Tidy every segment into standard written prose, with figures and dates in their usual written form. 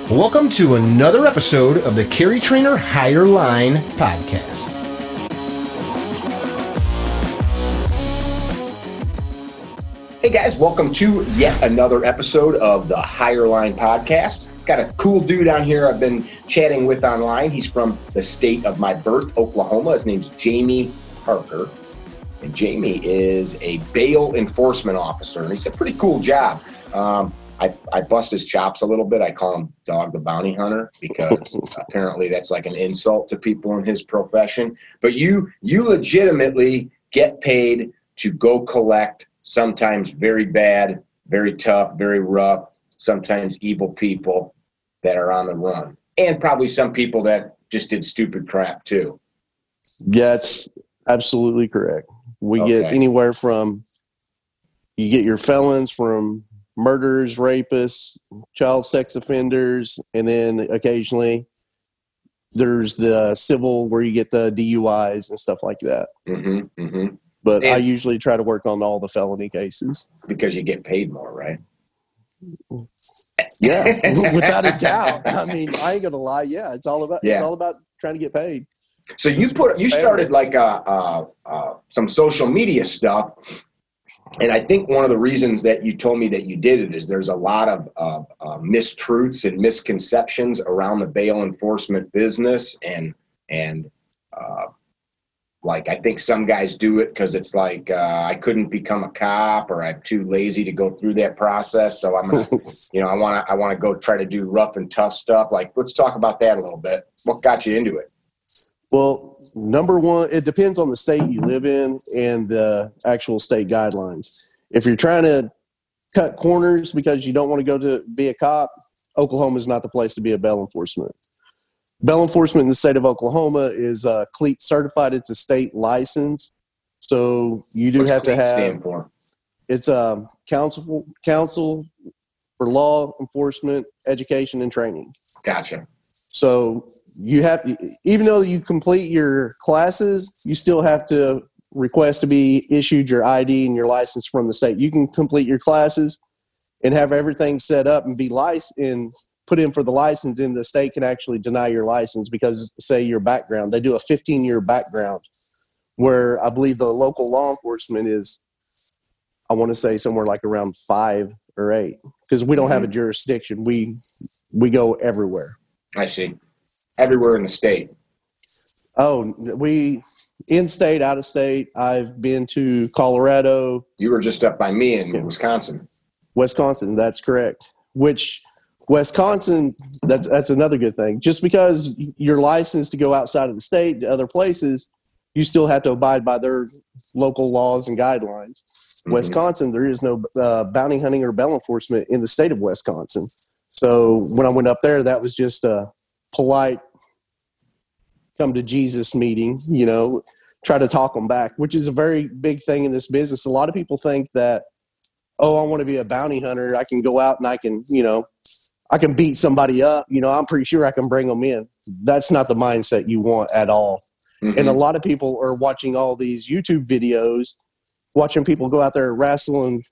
Welcome to another episode of the CarryTrainer Higher Line podcast. Hey guys, welcome to yet another episode of the Higher Line podcast. Got a cool dude on here I've been chatting with online. He's from the state of my birth, Oklahoma. His name's Jamie Parker. And Jamie is a bail enforcement officer, and he's a pretty cool job. I bust his chops a little bit. I call him Dog the Bounty Hunter because apparently that's like an insult to people in his profession. But you legitimately get paid to go collect sometimes very bad, very tough, very rough, sometimes evil people that are on the run. And probably some people that just did stupid crap too. That's absolutely correct. We get anywhere from, you get your felons from murderers, rapists, child sex offenders, and then occasionally there's the civil where you get the DUIs and stuff like that. But I usually try to work on all the felony cases. Because you get paid more, right? Yeah, without a doubt. I mean, I ain't gonna lie. Yeah, it's all about trying to get paid. So you started like some social media stuff. And I think one of the reasons that you told me that you did it is there's a lot of mistruths and misconceptions around the bail enforcement business. And like, I think some guys do it because it's like, I couldn't become a cop, or I'm too lazy to go through that process. So I'm going to, I want to go try to do rough and tough stuff. Like, let's talk about that a little bit. What got you into it? Well, number one, it depends on the state you live in and the actual state guidelines. If you're trying to cut corners because you don't want to go to be a cop, Oklahoma is not the place to be a bail enforcement. Bail enforcement in the state of Oklahoma is CLEAT certified. It's a state license. So you do have to have, stand for? It's Council for Law Enforcement, Education, and Training. Gotcha. So you have, even though you complete your classes, you still have to request to be issued your ID and your license from the state. You can complete your classes and have everything set up and be licensed and put in for the license, and the state can actually deny your license because, say, your background. They do a 15-year background where I believe the local law enforcement is, I want to say somewhere like around 5 or 8, because we don't have a jurisdiction. We go everywhere. I see. Everywhere in the state. Oh, we in-state, out-of-state. I've been to Colorado. You were just up by me in Wisconsin. Wisconsin, that's correct. Which, Wisconsin, that's another good thing. Just because you're licensed to go outside of the state to other places, you still have to abide by their local laws and guidelines. Wisconsin, there is no bounty hunting or bail enforcement in the state of Wisconsin. So when I went up there, that was just a polite come to Jesus meeting, try to talk them back, which is a very big thing in this business. A lot of people think that, I want to be a bounty hunter. I can go out and I can, I can beat somebody up. I'm pretty sure I can bring them in. That's not the mindset you want at all. And a lot of people are watching all these YouTube videos, watching people go out there and wrestle and,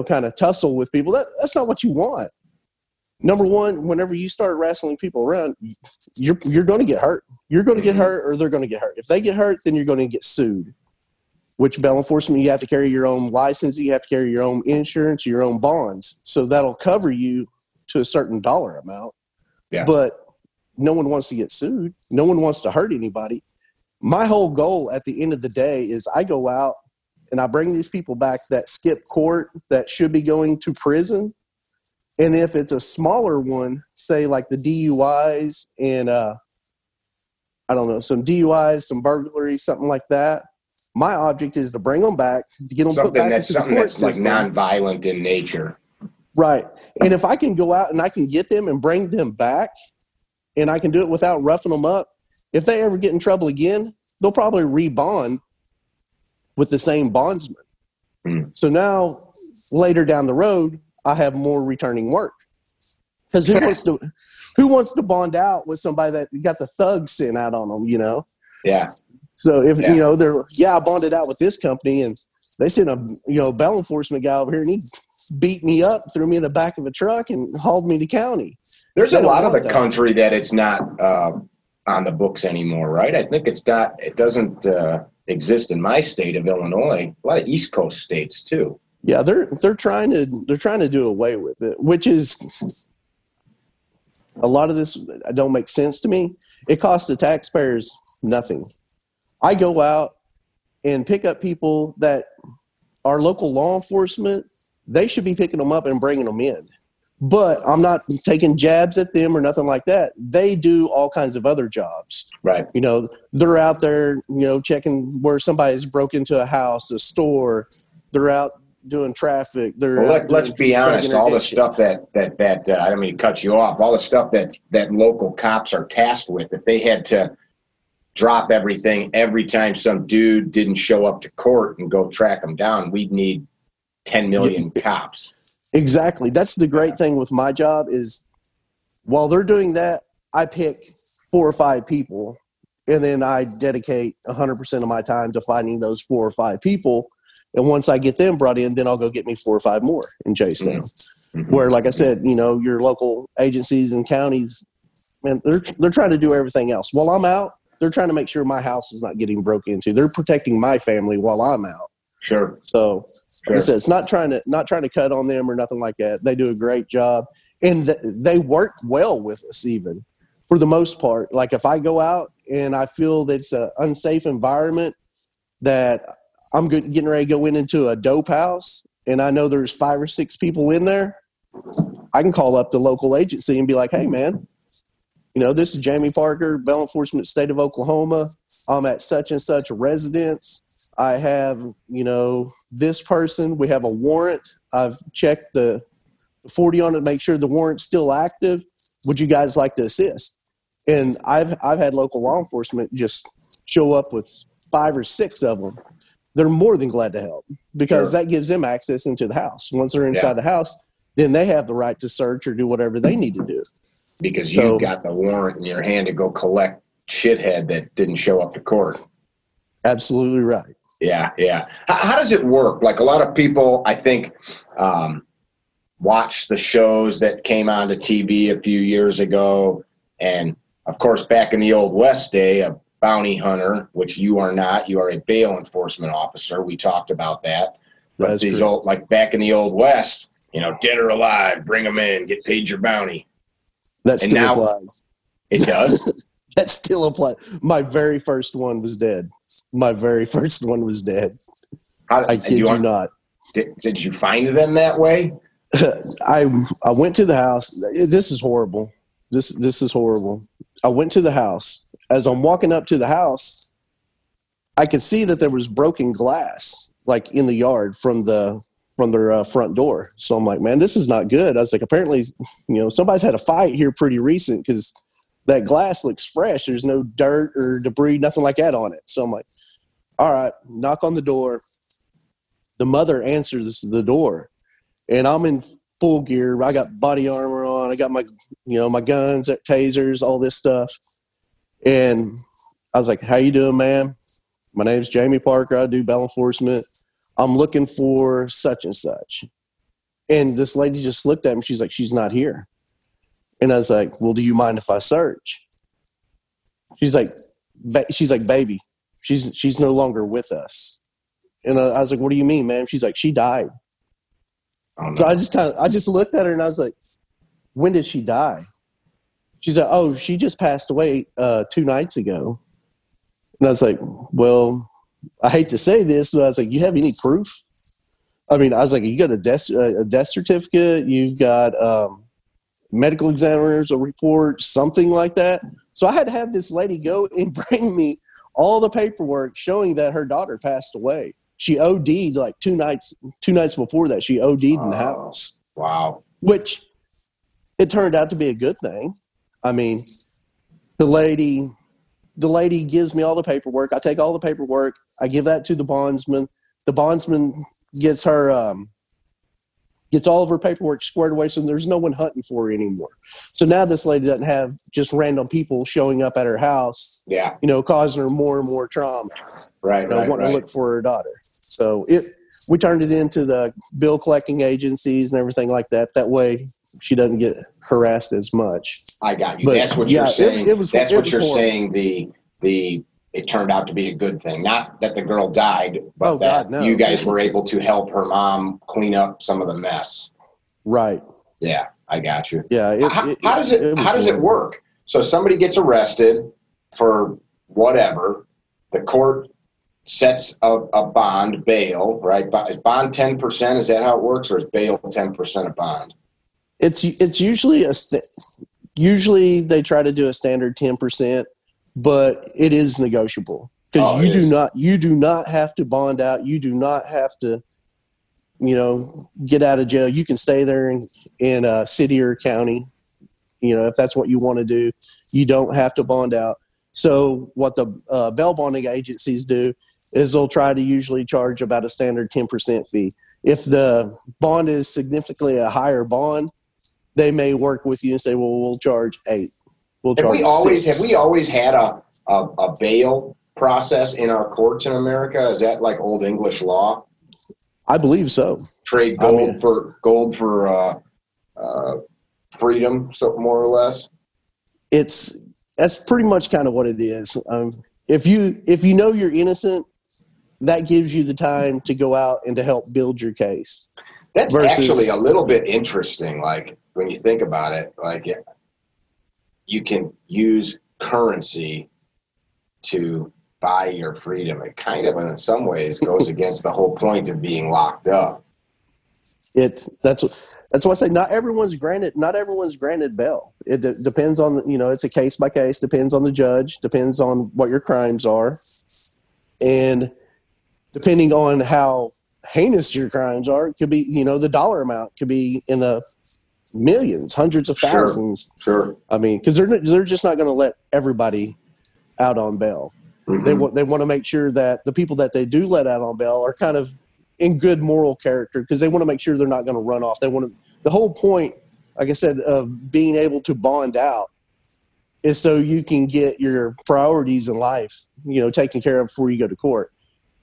kind of tussle with people. That's not what you want. Number one, whenever you start wrestling people around, you're going to get hurt. You're going to get hurt, or they're going to get hurt. If they get hurt, then you're going to get sued. Which bail enforcement, you have to carry your own license, you have to carry your own insurance, your own bonds. So that'll cover you to a certain dollar amount. Yeah. But no one wants to get sued. No one wants to hurt anybody. My whole goal at the end of the day is I go out and I bring these people back that skip court, that should be going to prison. And if it's a smaller one, say like the DUIs and, some DUIs, some burglaries, something like that, my object is to bring them back, to get them put back into the court system. Like nonviolent in nature. Right. And if I can go out and I can get them and bring them back, and I can do it without roughing them up, if they ever get in trouble again, they'll probably rebond with the same bondsman. So now, later down the road, I have more returning work. Because who wants to bond out with somebody that got the thugs sent out on them, Yeah. So if, I bonded out with this company and they sent a, bail enforcement guy over here and beat me up, threw me in the back of a truck, and hauled me to county. There's a lot of the country that it's not on the books anymore, right? I think it's not. It doesn't exist in my state of Illinois. A lot of East Coast states too. Yeah, they're trying to do away with it, which is a lot of this don't make sense to me. It costs the taxpayers nothing. I go out and pick up people that are local law enforcement. They should be picking them up and bringing them in. But I'm not taking jabs at them or nothing like that. They do all kinds of other jobs. Right. You know, they're out there, checking where somebody's broke into a house, a store. They're out doing traffic. Let's be honest. All the stuff that I don't mean to cut you off. All the stuff that local cops are tasked with, if they had to drop everything every time some dude didn't show up to court and go track him down, we'd need 10 million cops. Exactly. That's the great thing with my job is while they're doing that, I pick 4 or 5 people, and then I dedicate 100% of my time to finding those 4 or 5 people. And once I get them brought in, then I'll go get me 4 or 5 more and chase them. Mm-hmm. Where, like I said, your local agencies and counties, man, they're trying to do everything else. While I'm out, they're trying to make sure my house is not getting broke into. They're protecting my family while I'm out. Sure. So, like I said, it's not trying to cut on them or nothing like that. They do a great job, and they work well with us even for the most part. Like if I go out and I feel that it's an unsafe environment, that I'm getting ready to go into a dope house, and I know there's 5 or 6 people in there, I can call up the local agency and be like, hey, man, this is Jamie Parker, Bail Enforcement, State of Oklahoma. I'm at such and such residence. I have, this person. We have a warrant. I've checked the 40 on it to make sure the warrant's still active. Would you guys like to assist? And I've had local law enforcement just show up with 5 or 6 of them. They're more than glad to help because that gives them access into the house. Once they're inside the house, then they have the right to search or do whatever they need to do. Because you got the warrant in your hand to go collect shithead that didn't show up to court. Absolutely right. Yeah, yeah. How does it work? Like a lot of people, I think, watch the shows that came onto TV a few years ago. And, of course, back in the Old West day, a bounty hunter, which you are not. You are a bail enforcement officer. We talked about that. But these old, like back in the Old West, dead or alive, bring them in, get paid your bounty. That still applies. It does? That still applies. My very first one was dead. I kid you not. Did you find them that way? I went to the house. This is horrible. This is horrible. I went to the house. As I'm walking up to the house, I could see that there was broken glass, like in the yard from their front door. So I'm like, man, this is not good. I was like, apparently, somebody's had a fight here pretty recent because that glass looks fresh. There's no dirt or debris, nothing like that on it. So I'm like, all right, knock on the door. The mother answers the door, and I'm in full gear. I got body armor on. I got my, my guns, tasers, all this stuff. And I was like, how you doing, ma'am? My name's Jamie Parker. I do bail enforcement. I'm looking for such and such. And this lady just looked at me. She's like, she's not here. And I was like, well, do you mind if I search? She's like, baby, she's no longer with us. And I was like, what do you mean, ma'am? She's like, she died. Oh, no. So I just looked at her and I was like, when did she die? She's like, oh, she just passed away 2 nights ago. And I was like, well, I hate to say this, but I was like, you have any proof? I mean, I was like, you got a death certificate, you've got medical examiner's a report, something like that. So I had to have this lady go and bring me all the paperwork showing that her daughter passed away. She OD'd like 2 nights before that. She OD'd in the house. Wow. Which it turned out to be a good thing. I mean, the lady gives me all the paperwork. I take all the paperwork. I give that to the bondsman. The bondsman gets her gets all of her paperwork squared away, so there's no one hunting for her anymore. So now this lady doesn't have just random people showing up at her house, causing her more and more trauma. Wanting to look for her daughter. So we turned it into the bill collecting agencies and everything like that. That way she doesn't get harassed as much. I got you. But that's what you're saying. That's what you're saying. It turned out to be a good thing. Not that the girl died, but you guys were able to help her mom clean up some of the mess. Right. Yeah, I got you. Yeah. How does it work? So somebody gets arrested for whatever. The court sets a bond, bail, right? Is bond 10%? Is that how it works, or is bail 10% of bond? It's usually usually they try to do a standard 10%. But it is negotiable because you do not have to bond out. You do not have to, get out of jail. You can stay there in a city or county, if that's what you want to do. You don't have to bond out. So what the bail bonding agencies do is they'll try to usually charge about a standard 10% fee. If the bond is significantly a higher bond, they may work with you and say, well, we'll charge 8. Have we always had a bail process in our courts in America? Is that like Old English law? I believe so. Trade gold for freedom, so more or less. That's pretty much kind of what it is. If you know you're innocent, that gives you the time to go out and to help build your case. That's actually a little bit interesting. Like when you think about it, you can use currency to buy your freedom. It kind of, in some ways, goes against the whole point of being locked up. That's why I say not everyone's granted bail. It depends on, it's a case by case, depends on the judge, depends on what your crimes are. And depending on how heinous your crimes are, it could be, the dollar amount could be in the millions, hundreds of thousands. Sure. I mean, because they're just not going to let everybody out on bail. Mm-hmm. They want to make sure that the people that they do let out on bail are kind of in good moral character, because they want to make sure they're not going to run off. The whole point, like I said, of being able to bond out is so you can get your priorities in life, taken care of before you go to court.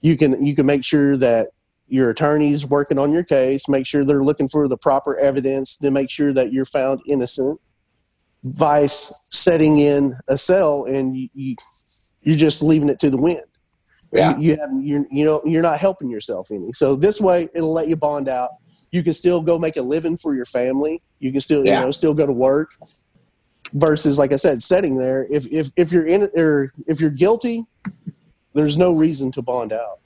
You can make sure that your attorney's working on your case, make sure they're looking for the proper evidence to make sure that you're found innocent, vice setting in a cell and you're just leaving it to the wind. Yeah. You're not helping yourself any. So this way it'll let you bond out. You can still go make a living for your family. You can still, still go to work, versus, like I said, sitting there. If you're in it, or if you're guilty, there's no reason to bond out,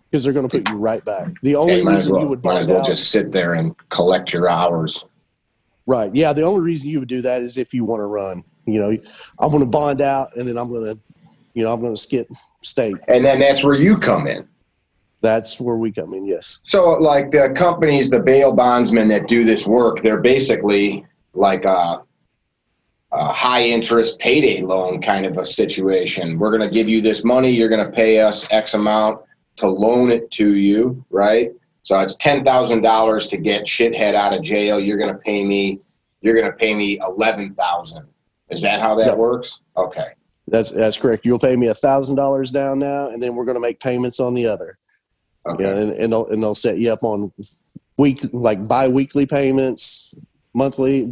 because they're going to put you right back. The only reason you would bond out, just sit there and collect your hours. Right. Yeah. The only reason you would do that is if you want to run. I'm going to bond out, and then I'm going to skip state. And then that's where you come in. That's where we come in. Yes. So, like the companies, the bail bondsmen that do this work, they're basically like a high interest payday loan kind of a situation. We're going to give you this money. You're going to pay us X amount to loan it to you, right? So it's $10,000 to get shithead out of jail. You're going to pay me $11,000. Is that how that works? Okay. That's correct. You'll pay me $1,000 down now, and then we're going to make payments on the other. Okay. And they'll set you up on bi-weekly payments, monthly,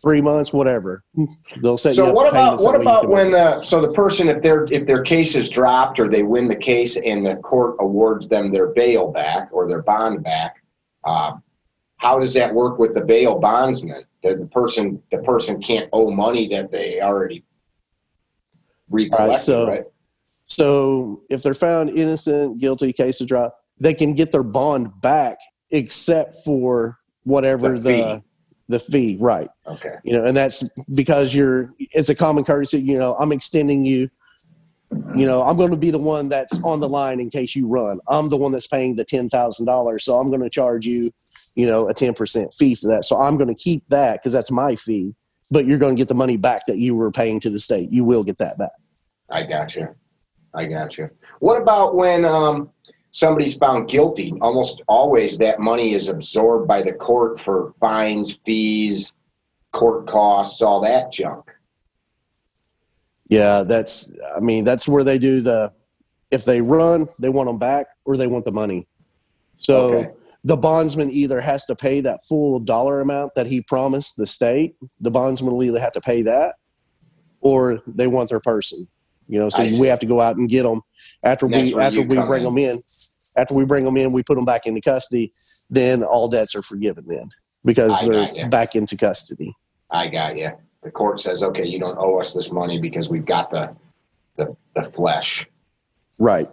3 months, whatever. They'll set you up. So what about when the person, if their case is dropped or they win the case and the court awards them their bail back or their bond back, how does that work with the bail bondsman? The person can't owe money that they already recollected, right? So if they're found innocent, guilty, case is dropped, they can get their bond back, except for whatever the fee, right? Okay. And that's because it's a common courtesy. I'm extending you. I'm going to be the one that's on the line in case you run. I'm the one that's paying the $10,000, so I'm going to charge you, a 10% fee for that. So I'm going to keep that because that's my fee. But you're going to get the money back that you were paying to the state. You will get that back. I got you. What about when somebody's found guilty, almost always that money is absorbed by the court for fines, fees, court costs, all that junk. Yeah, that's where they do if they run, they want them back or they want the money. So Okay. the bondsman either has to pay that full dollar amount that he promised the state. The bondsman will either have to pay that or they want their person. So we have to go out and get them after we bring them in. After we bring them in, we put them back into custody. Then all debts are forgiven then because they're back into custody. I got you. The court says, okay, you don't owe us this money because we've got the flesh. Right.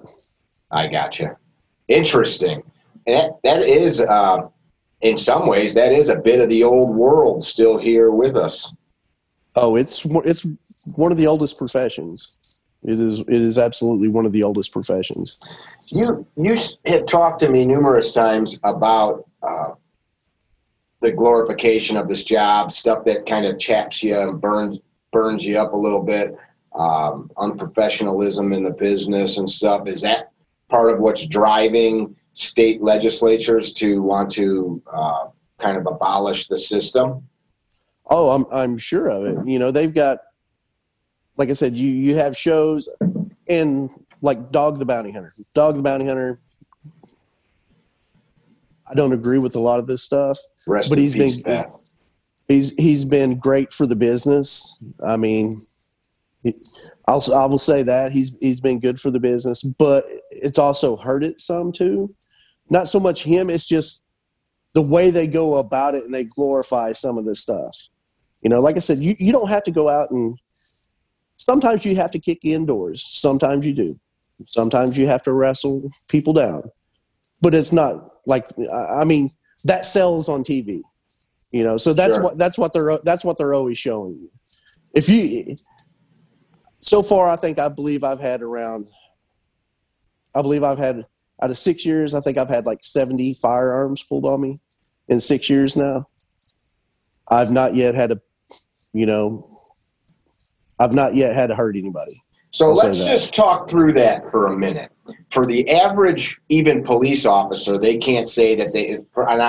I got you. Interesting. And that is, in some ways, that is a bit of the old world still here with us. Oh, it's one of the oldest professions. It is absolutely one of the oldest professions. You have talked to me numerous times about the glorification of this job, stuff that kind of chaps you and burns you up a little bit, unprofessionalism in the business and stuff. Is that part of what's driving state legislatures to want to kind of abolish the system? Oh, I'm sure of it. They've got, like I said, you have shows and like Dog the Bounty Hunter. Dog the Bounty Hunter, I don't agree with a lot of this stuff, but he's been great for the business. I mean, I will say that he's been good for the business, but it's also hurt it some too. Not so much him, it's just the way they go about it and they glorify some of this stuff. Like I said, you don't have to go out and sometimes you have to kick indoors. Sometimes you do. Sometimes you have to wrestle people down. But it's not like, that sells on TV. So that's sure. That's what they're always showing you. So far I believe I've had out of 6 years, I think I've had like 70 firearms pulled on me in 6 years now. I've not yet had to hurt anybody. So let's just talk through that for a minute. For the average, even police officer, they can't say that they. And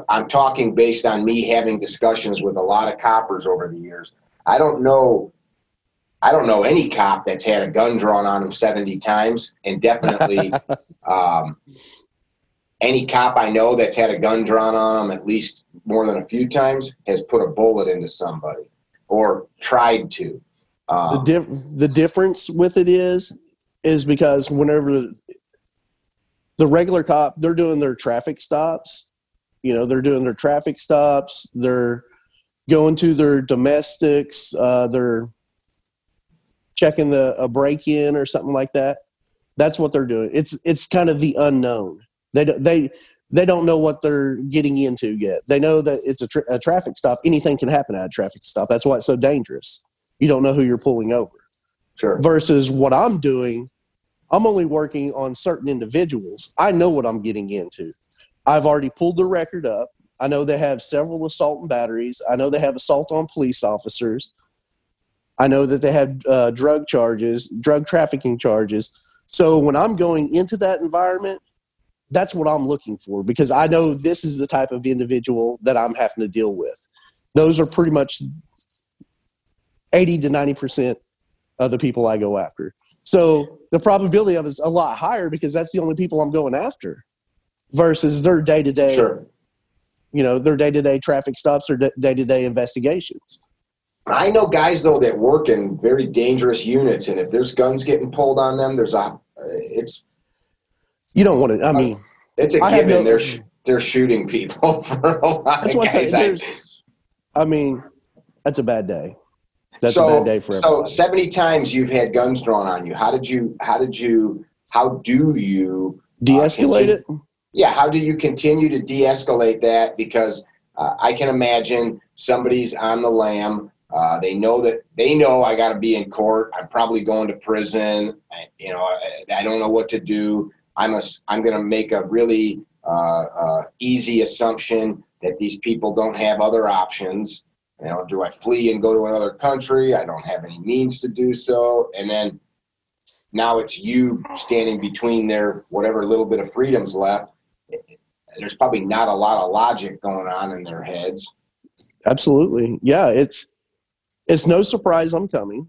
I'm talking based on me having discussions with a lot of coppers over the years. I don't know any cop that's had a gun drawn on him 70 times, and definitely any cop I know that's had a gun drawn on him at least more than a few times has put a bullet into somebody or tried to. The difference with it is because whenever the regular cop, they're doing their traffic stops, they're going to their domestics, they're checking a break-in or something like that. That's what they're doing. It's kind of the unknown. They don't know what they're getting into yet. They know that it's a traffic stop. Anything can happen at a traffic stop. That's why it's so dangerous. You don't know who you're pulling over. Sure. Versus what I'm doing, I'm only working on certain individuals. I know what I'm getting into. I've already pulled the record up. I know they have several assault and batteries. I know they have assault on police officers. I know that they have drug trafficking charges. So when I'm going into that environment, that's what I'm looking for because I know this is the type of individual that I'm having to deal with. Those are pretty much 80 to 90% of the people I go after. So the probability of it is a lot higher because that's the only people I'm going after versus their day-to-day, sure. Their day-to-day traffic stops or day-to-day investigations. I know guys, though, that work in very dangerous units, and if there's guns getting pulled on them, you don't want to, it's a given. They're shooting people for a lot of guys. That's a bad day. That's a bad day for everybody. So 70 times you've had guns drawn on you. How do you de-escalate it? Yeah. How do you continue to de-escalate that? Because I can imagine somebody's on the lam. They know I got to be in court. I'm probably going to prison. I don't know what to do. I'm going to make a really easy assumption that these people don't have other options. Do I flee and go to another country? I don't have any means to do so. And then now it's you standing between their whatever little bit of freedom's left. There's probably not a lot of logic going on in their heads. Absolutely. Yeah, it's no surprise I'm coming.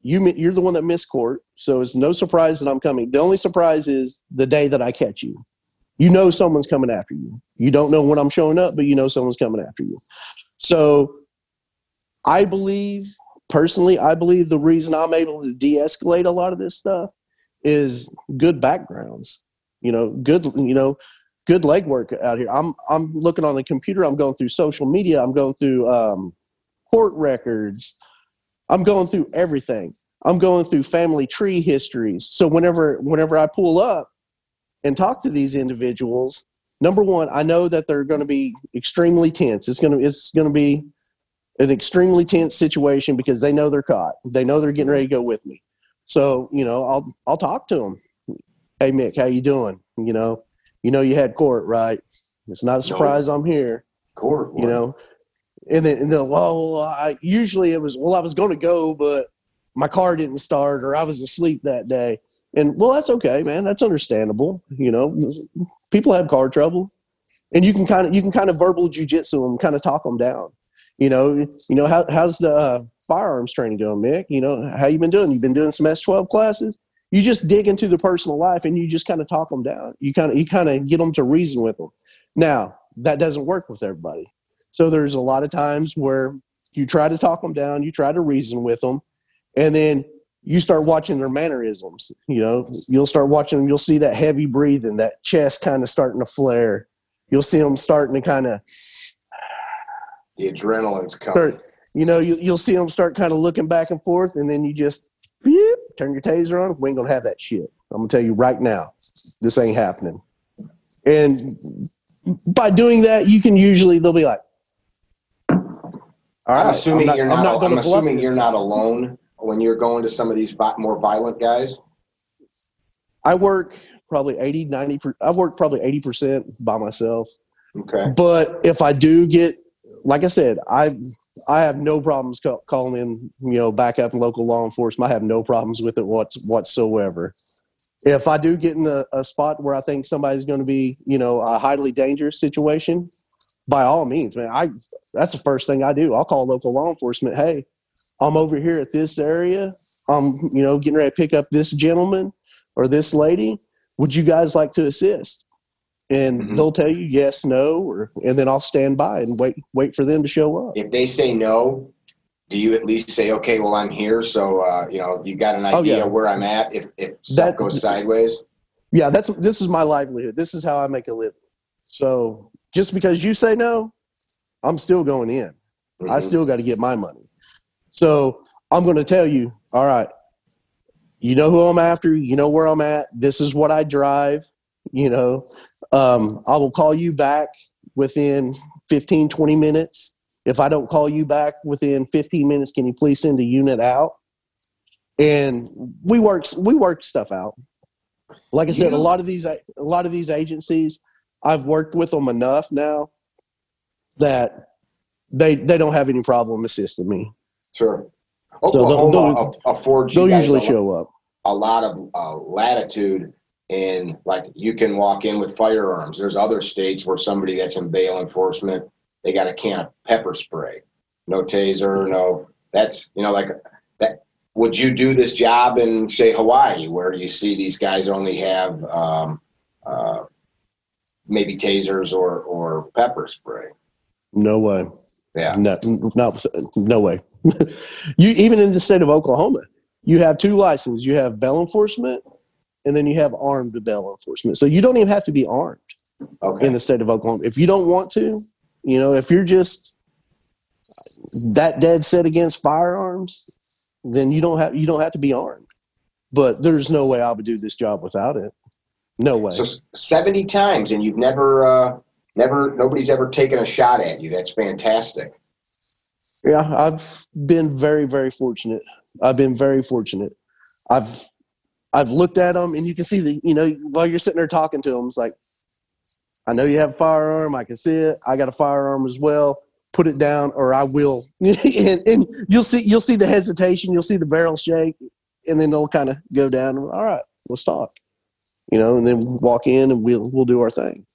You're the one that missed court, so it's no surprise that I'm coming. The only surprise is the day that I catch you. You know someone's coming after you. You don't know when I'm showing up, but you know someone's coming after you. So personally, I believe the reason I'm able to de-escalate a lot of this stuff is good backgrounds. Good legwork out here. I'm looking on the computer. I'm going through social media. I'm going through court records. I'm going through everything. I'm going through family tree histories. So whenever I pull up and talk to these individuals, number one, I know that they're going to be extremely tense. It's going to be an extremely tense situation because they know they're caught. They know they're getting ready to go with me. So, I'll talk to them. Hey, Mick, how you doing? You had court, right? It's not a surprise I'm here. Court. And then I was going to go, but my car didn't start or I was asleep that day. And that's okay, man. That's understandable. People have car trouble, and you can kind of verbal jujitsu them, kind of talk them down. How's the firearms training going, Mick? How you been doing? You've been doing some S12 classes. You just dig into their personal life and you just kind of talk them down. You kind of get them to reason with them. Now that doesn't work with everybody. So there's a lot of times where you try to talk them down, you try to reason with them, and then you start watching their mannerisms. You'll start watching them. You'll see that heavy breathing, that chest kind of starting to flare. You'll see them starting to kind of, the adrenaline's coming. You'll see them start kind of looking back and forth, and then you just turn your taser on. We ain't gonna have that shit. I'm gonna tell you right now, this ain't happening. And by doing that, they'll be like, all right, I'm assuming you're not alone when you're going to some of these more violent guys. I work probably 80% by myself. Okay. But if I do get, like I said, I have no problems calling in, backup and local law enforcement. I have no problems with it whatsoever. If I do get in a spot where I think somebody's going to be, a highly dangerous situation, by all means, man, that's the first thing I do. I'll call local law enforcement. Hey, I'm over here at this area. I'm, getting ready to pick up this gentleman or this lady. Would you guys like to assist? And they'll tell you yes, no, and then I'll stand by and wait for them to show up. If they say no, do you at least say, okay, well, I'm here, so you got an idea where I'm at if stuff goes sideways? Yeah, this is my livelihood. This is how I make a living. So just because you say no, I'm still going in. I still got to get my money. So I'm going to tell you, all right, you know who I'm after, you know where I'm at, this is what I drive, I will call you back within 15, 20 minutes. If I don't call you back within 15 minutes, can you please send a unit out? And we work stuff out. Like I said, a lot of these agencies, I've worked with them enough now that they don't have any problem assisting me. Sure. Oklahoma affords you they'll guys usually show up. A lot of latitude, and like you can walk in with firearms. There's other states where somebody that's in bail enforcement, they got a can of pepper spray, no taser, no. That's like that. Would you do this job in say Hawaii, where you see these guys only have maybe tasers or pepper spray? No way. Yeah. No way. You even in the state of Oklahoma, you have two licenses. You have bail enforcement, and then you have armed bail enforcement. So you don't even have to be armed in the state of Oklahoma. If you don't want to, if you're just that dead set against firearms, then you don't have to be armed. But there's no way I would do this job without it. No way. So 70 times, and you've nobody's ever taken a shot at you. That's fantastic. Yeah, I've been very, very fortunate. I've looked at them, and you can see while you're sitting there talking to them, it's like, I know you have a firearm. I can see it. I got a firearm as well. Put it down, or I will. and you'll see the hesitation. You'll see the barrel shake, and then they'll kind of go down. All right, let's talk. And then walk in and we'll do our thing.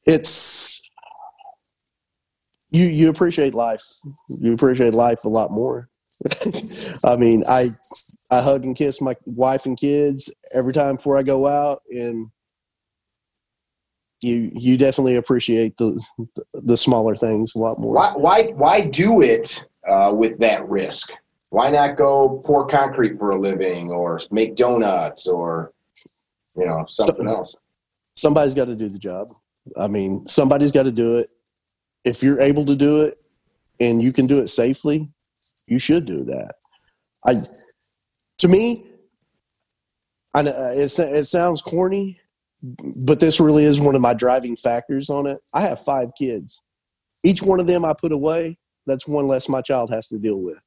It's you appreciate life. You appreciate life a lot more. I mean, I hug and kiss my wife and kids every time before I go out, and you definitely appreciate the smaller things a lot more. Why do it with that risk? Why not go pour concrete for a living or make donuts or something else? Somebody's got to do the job. I mean, somebody's got to do it. If you're able to do it and you can do it safely, you should do that. To me, I know it sounds corny, but this really is one of my driving factors on it. I have 5 kids. Each one of them I put away, that's one less my child has to deal with.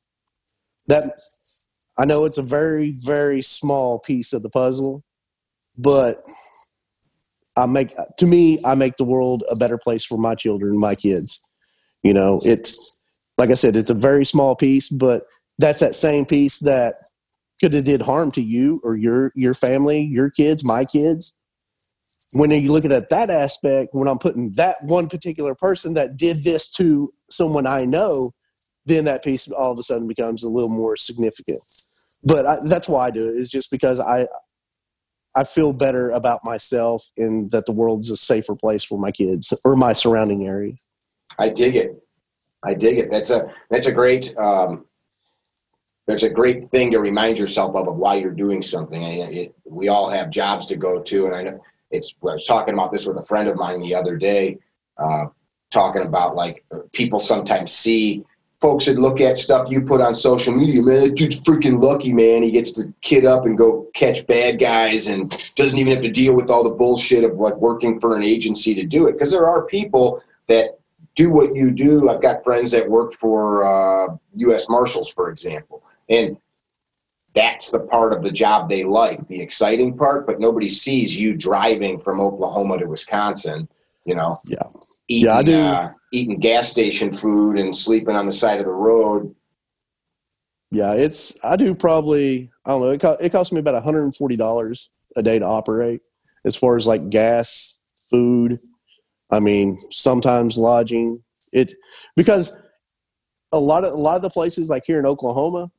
That I know it's a very, very small piece of the puzzle, but I make the world a better place for my children, my kids. It's like I said, it's a very small piece, but that's that same piece that could have did harm to you or your family, your kids, my kids. When you look at that aspect, when I'm putting that one particular person that did this to someone I know, then that piece all of a sudden becomes a little more significant. But that's why I do it, is just because I feel better about myself and that the world's a safer place for my kids or my surrounding area. I dig it. That's a great thing to remind yourself of why you're doing something. We all have jobs to go to, and I know I was talking about this with a friend of mine the other day, talking about like people sometimes see folks that look at stuff you put on social media. Man, that dude's freaking lucky, man. He gets to kid up and go catch bad guys and doesn't even have to deal with all the bullshit of like working for an agency to do it. Because there are people that do what you do. I've got friends that work for U.S. Marshals, for example, and that's the part of the job they like, the exciting part, but nobody sees you driving from Oklahoma to Wisconsin, Yeah. Eating gas station food and sleeping on the side of the road. Yeah, I do probably, I don't know, it costs me about $140 a day to operate as far as like gas, food. I mean, sometimes lodging. Because a lot of the places like here in Oklahoma,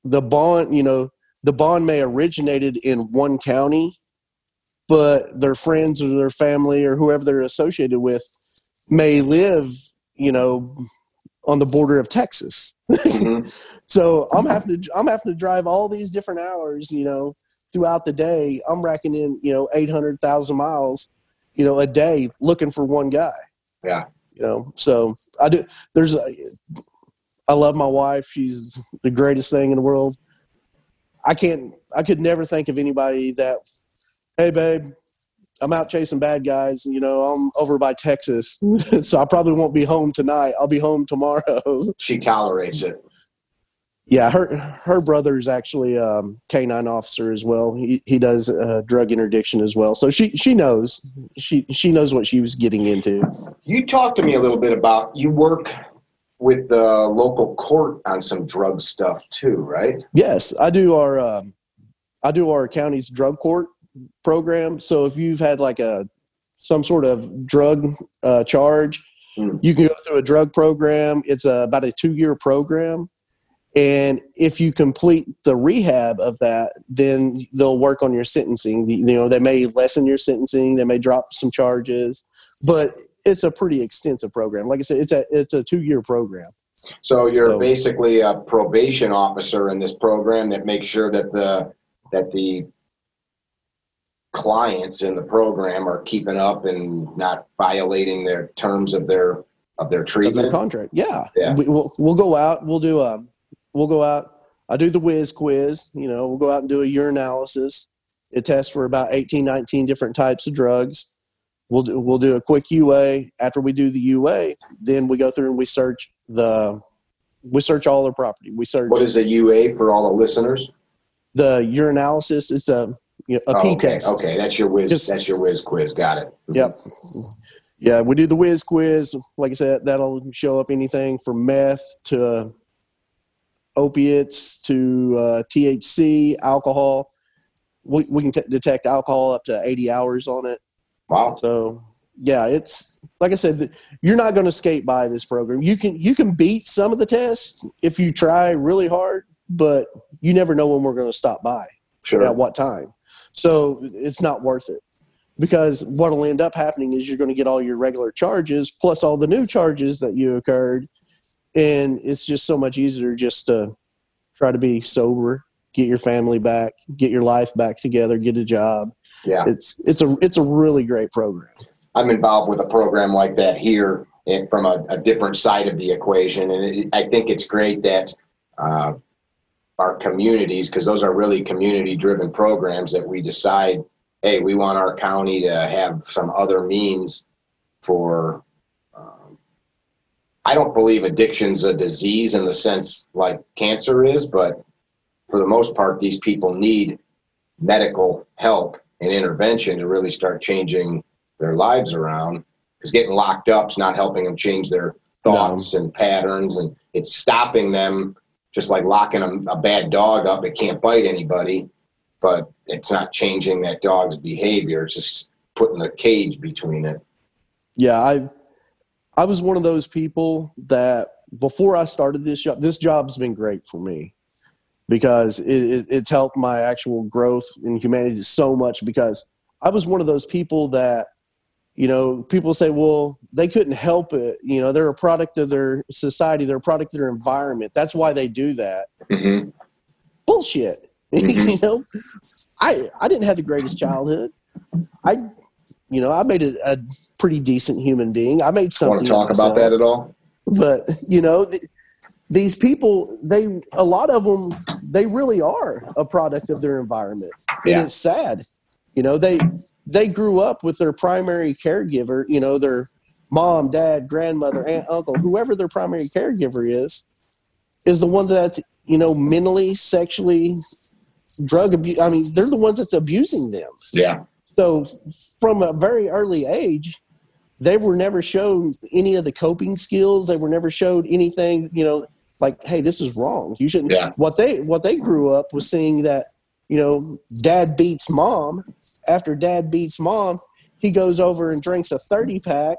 the bond may originated in one county, but their friends or their family or whoever they're associated with may live, on the border of Texas. Mm-hmm. So I'm having to drive all these different hours, throughout the day. I'm racking in, 800,000 miles, a day looking for one guy. Yeah. So I love my wife. She's the greatest thing in the world. I could never think of anybody that, hey babe, I'm out chasing bad guys. I'm over by Texas, so I probably won't be home tonight. I'll be home tomorrow. She tolerates it. Yeah, her brother is actually a canine officer as well. He does drug interdiction as well. So she knows she knows what she was getting into. You talked to me a little bit about you work with the local court on some drug stuff too, right? Yes, I do our county's drug court program. So if you've had like some sort of drug charge, you can go through a drug program. It's about a 2-year program. And if you complete the rehab of that, then they'll work on your sentencing. They may lessen your sentencing. They may drop some charges, but it's a pretty extensive program. Like I said, it's a 2-year program. So you're basically a probation officer in this program that makes sure that the clients in the program are keeping up and not violating their terms of their treatment. Of their contract. Yeah. We'll go out. We'll go out. I do the whiz quiz. We'll go out and do a urinalysis. It tests for about 18, 19 different types of drugs. We'll do a quick UA. After we do the UA, then we go through and we search all the property. What is a UA for all the listeners? The urinalysis is a P test. Okay, that's your whiz quiz. Got it. Mm-hmm. Yep. Yeah, we do the whiz quiz. Like I said, that'll show up anything from meth to opiates to THC, alcohol. We can detect alcohol up to 80 hours on it. Wow. So yeah, it's like I said, you're not going to skate by this program. You can beat some of the tests if you try really hard, but you never know when we're going to stop by. Sure. At what time. So it's not worth it, because what will end up happening is you're going to get all your regular charges plus all the new charges that you occurred. And it's just so much easier just to try to be sober, get your family back, get your life back together, get a job. Yeah. It's a really great program. I'm involved with a program like that here from a different side of the equation. And I think it's great that our communities, because those are really community-driven programs, that we decide, hey, we want our county to have some other means for I don't believe addiction's a disease in the sense like cancer is, but for the most part, these people need medical help and intervention to really start changing their lives around, because getting locked up is not helping them change their thoughts and patterns, and it's stopping them, just like locking a bad dog up. It can't bite anybody, but it's not changing that dog's behavior. It's just putting a cage between it. Yeah, I was one of those people that before I started this job's been great for me, because it's helped my actual growth in humanity so much, because I was one of those people that, people say, well, they couldn't help it. They're a product of their society. They're a product of their environment. That's why they do that. Mm-hmm. Bullshit. Mm-hmm. I didn't have the greatest childhood. I made a pretty decent human being. I made something. Want to talk about that at all? But, these people, a lot of them, they really are a product of their environment. And it's sad. They grew up with their primary caregiver, their mom, dad, grandmother, aunt, uncle, whoever their primary caregiver is the one that's, mentally, sexually, drug abuse. I mean, they're the ones that's abusing them. Yeah. So from a very early age, they were never shown any of the coping skills. They were never showed anything, like, hey, this is wrong. You shouldn't. Yeah. What they grew up was seeing that, dad beats mom. After dad beats mom, he goes over and drinks a 30-pack,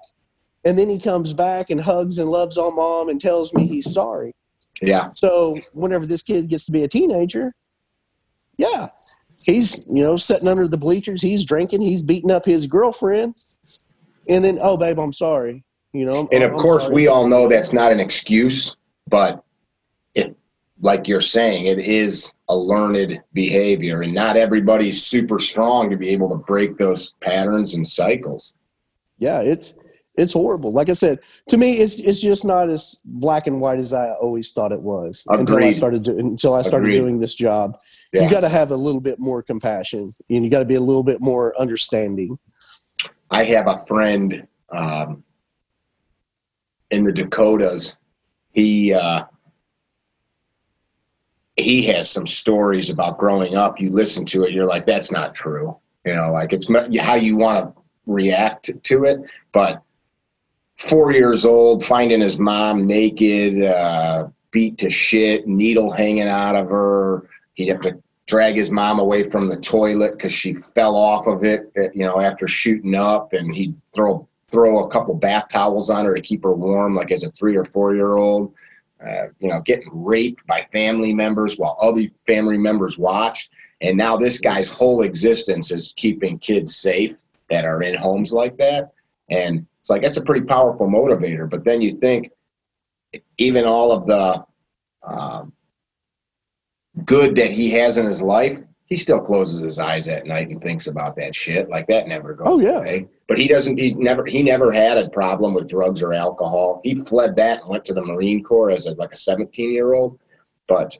and then he comes back and hugs and loves on mom and tells me he's sorry. Yeah. So whenever this kid gets to be a teenager, he's, sitting under the bleachers, he's drinking, he's beating up his girlfriend, and then, oh, babe, I'm sorry. And of course, we all know that's not an excuse, but like you're saying, it is a learned behavior, and not everybody's super strong to be able to break those patterns and cycles. Yeah, it's horrible. Like I said, to me, it's just not as black and white as I always thought it was. Agreed. Until I started doing this job. Yeah. You got to have a little bit more compassion, and you got to be a little bit more understanding. I have a friend in the Dakotas. He has some stories about growing up. You listen to it, you're like, that's not true. Like, it's how you want to react to it. But 4 years old, finding his mom naked, beat to shit, needle hanging out of her. He'd have to drag his mom away from the toilet because she fell off of it, after shooting up, and he'd throw a couple bath towels on her to keep her warm, like as a 3 or 4 year old. Getting raped by family members while other family members watched. And now this guy's whole existence is keeping kids safe that are in homes like that. And it's like, that's a pretty powerful motivator. But then you think, even all of the good that he has in his life, he still closes his eyes at night and thinks about that shit. Like, that never goes away. But he never had a problem with drugs or alcohol. He fled that and went to the Marine Corps as a 17-year-old. But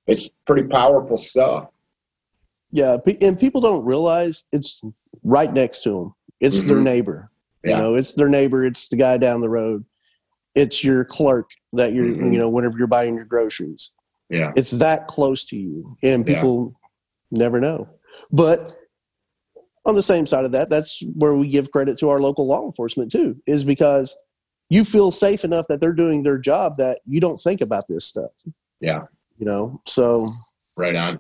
it's pretty powerful stuff. Yeah, and people don't realize it's right next to them. It's their neighbor. Yeah. It's their neighbor. It's the guy down the road. It's your clerk that you're, whenever you're buying your groceries. Yeah. It's that close to you, and people never know. But on the same side of that, that's where we give credit to our local law enforcement too, is because you feel safe enough that they're doing their job that you don't think about this stuff. Yeah. So Right on.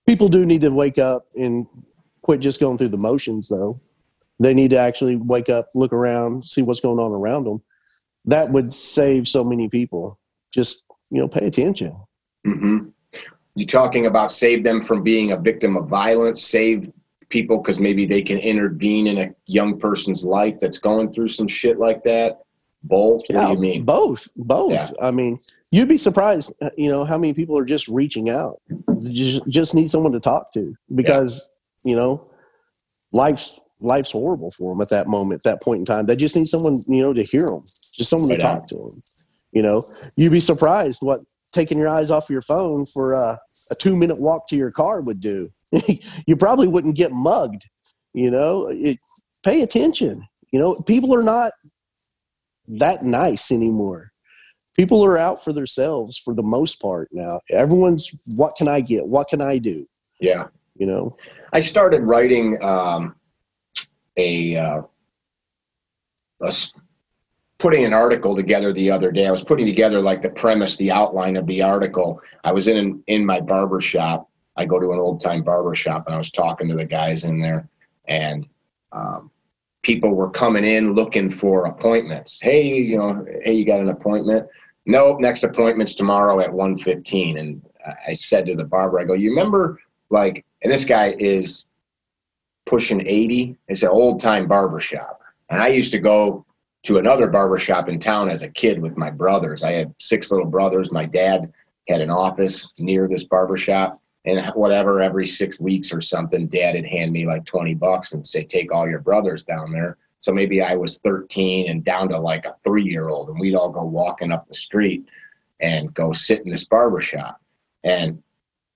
people do need to wake up and quit just going through the motions, though. They need to actually wake up, look around, see what's going on around them. That would save so many people. Just, pay attention. Mm-hmm. You're talking about save them from being a victim of violence, save people because maybe they can intervene in a young person's life that's going through some shit like that. Both? What do you mean? Both. Yeah. I mean, you'd be surprised, how many people are just reaching out. Just need someone to talk to because, life's horrible for them at that moment, at that point in time. They just need someone, to hear them, just someone to talk to them. You'd be surprised what taking your eyes off your phone for a 2-minute walk to your car would do. You probably wouldn't get mugged. Pay attention. People are not that nice anymore. People are out for themselves for the most part now. Everyone's, what can I get? What can I do? Yeah. I started writing putting an article together the other day. I was putting together like the premise, the outline of the article. I was in my barber shop. I go to an old time barber shop, and I was talking to the guys in there, and people were coming in looking for appointments. Hey, you got an appointment? Nope, next appointment's tomorrow at 1:15. And I said to the barber, I go, you remember, and this guy is pushing 80. It's an old time barber shop. And I used to go to another barber shop in town as a kid with my brothers. I had 6 little brothers. My dad had an office near this barber shop. And whatever, every 6 weeks or something, Dad would hand me like $20 and say, take all your brothers down there. So maybe I was 13 and down to like a 3-year-old, and we'd all go walking up the street and go sit in this barber shop and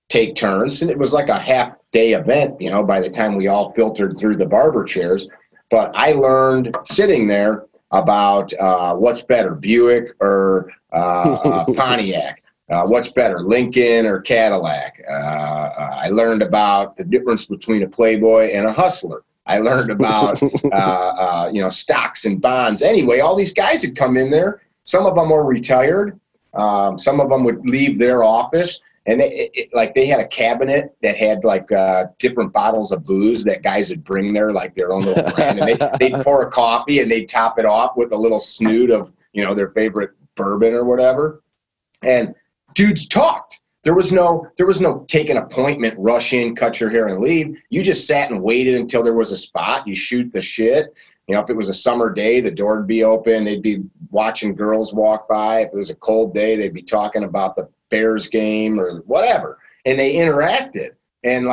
take turns. And it was like a half-day event, by the time we all filtered through the barber chairs. But I learned sitting there about what's better, Buick or Pontiac. What's better, Lincoln or Cadillac? I learned about the difference between a playboy and a hustler. I learned about, stocks and bonds. Anyway, all these guys had come in there. Some of them were retired. Some of them would leave their office, and they had a cabinet that had different bottles of booze that guys would bring there, like their own little brand. And they'd pour a coffee and they'd top it off with a little snoot of, their favorite bourbon or whatever. And dudes talked. There was no take an appointment, rush in, cut your hair, and leave. You just sat and waited until there was a spot. You shoot the shit. If it was a summer day, the door would be open. They'd be watching girls walk by. If it was a cold day, they'd be talking about the Bears game or whatever. And they interacted. And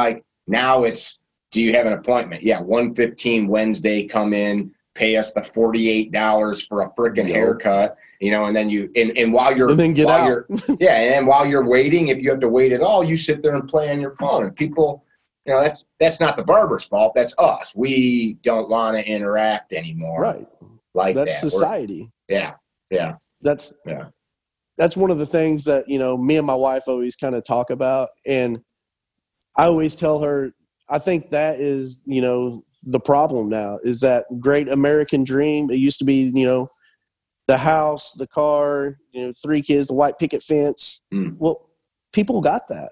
now it's, do you have an appointment? Yeah, 1:15 Wednesday, come in, pay us the $48 for a freaking haircut. And then and while you're, and then get out. And while you're waiting, if you have to wait at all, you sit there and play on your phone. And people, that's not the barber's fault. That's us. We don't want to interact anymore. Right. That's society. Yeah. That's one of the things that, me and my wife always kind of talk about. And I always tell her, I think that is, the problem now is that great American dream. It used to be, the house, the car, 3 kids, the white picket fence. Well, people got that,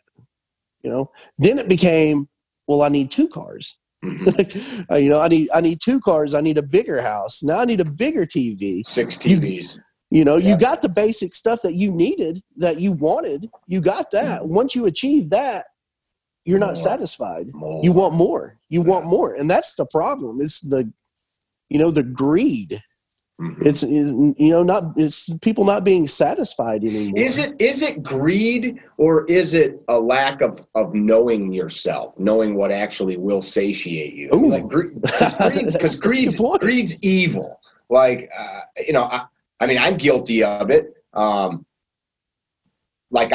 Then it became, well, I need 2 cars. Mm-hmm. I need 2 cars. I need a bigger house. Now I need a bigger TV. 6 TVs. You got the basic stuff that you needed, that you wanted. You got that. Mm-hmm. Once you achieve that, you're not satisfied. You want more. You want more. And that's the problem. It's the greed. Mm-hmm. It's people not being satisfied anymore. Is it greed, or is it a lack of knowing yourself, knowing what actually will satiate you? Because greed's evil. I'm guilty of it. I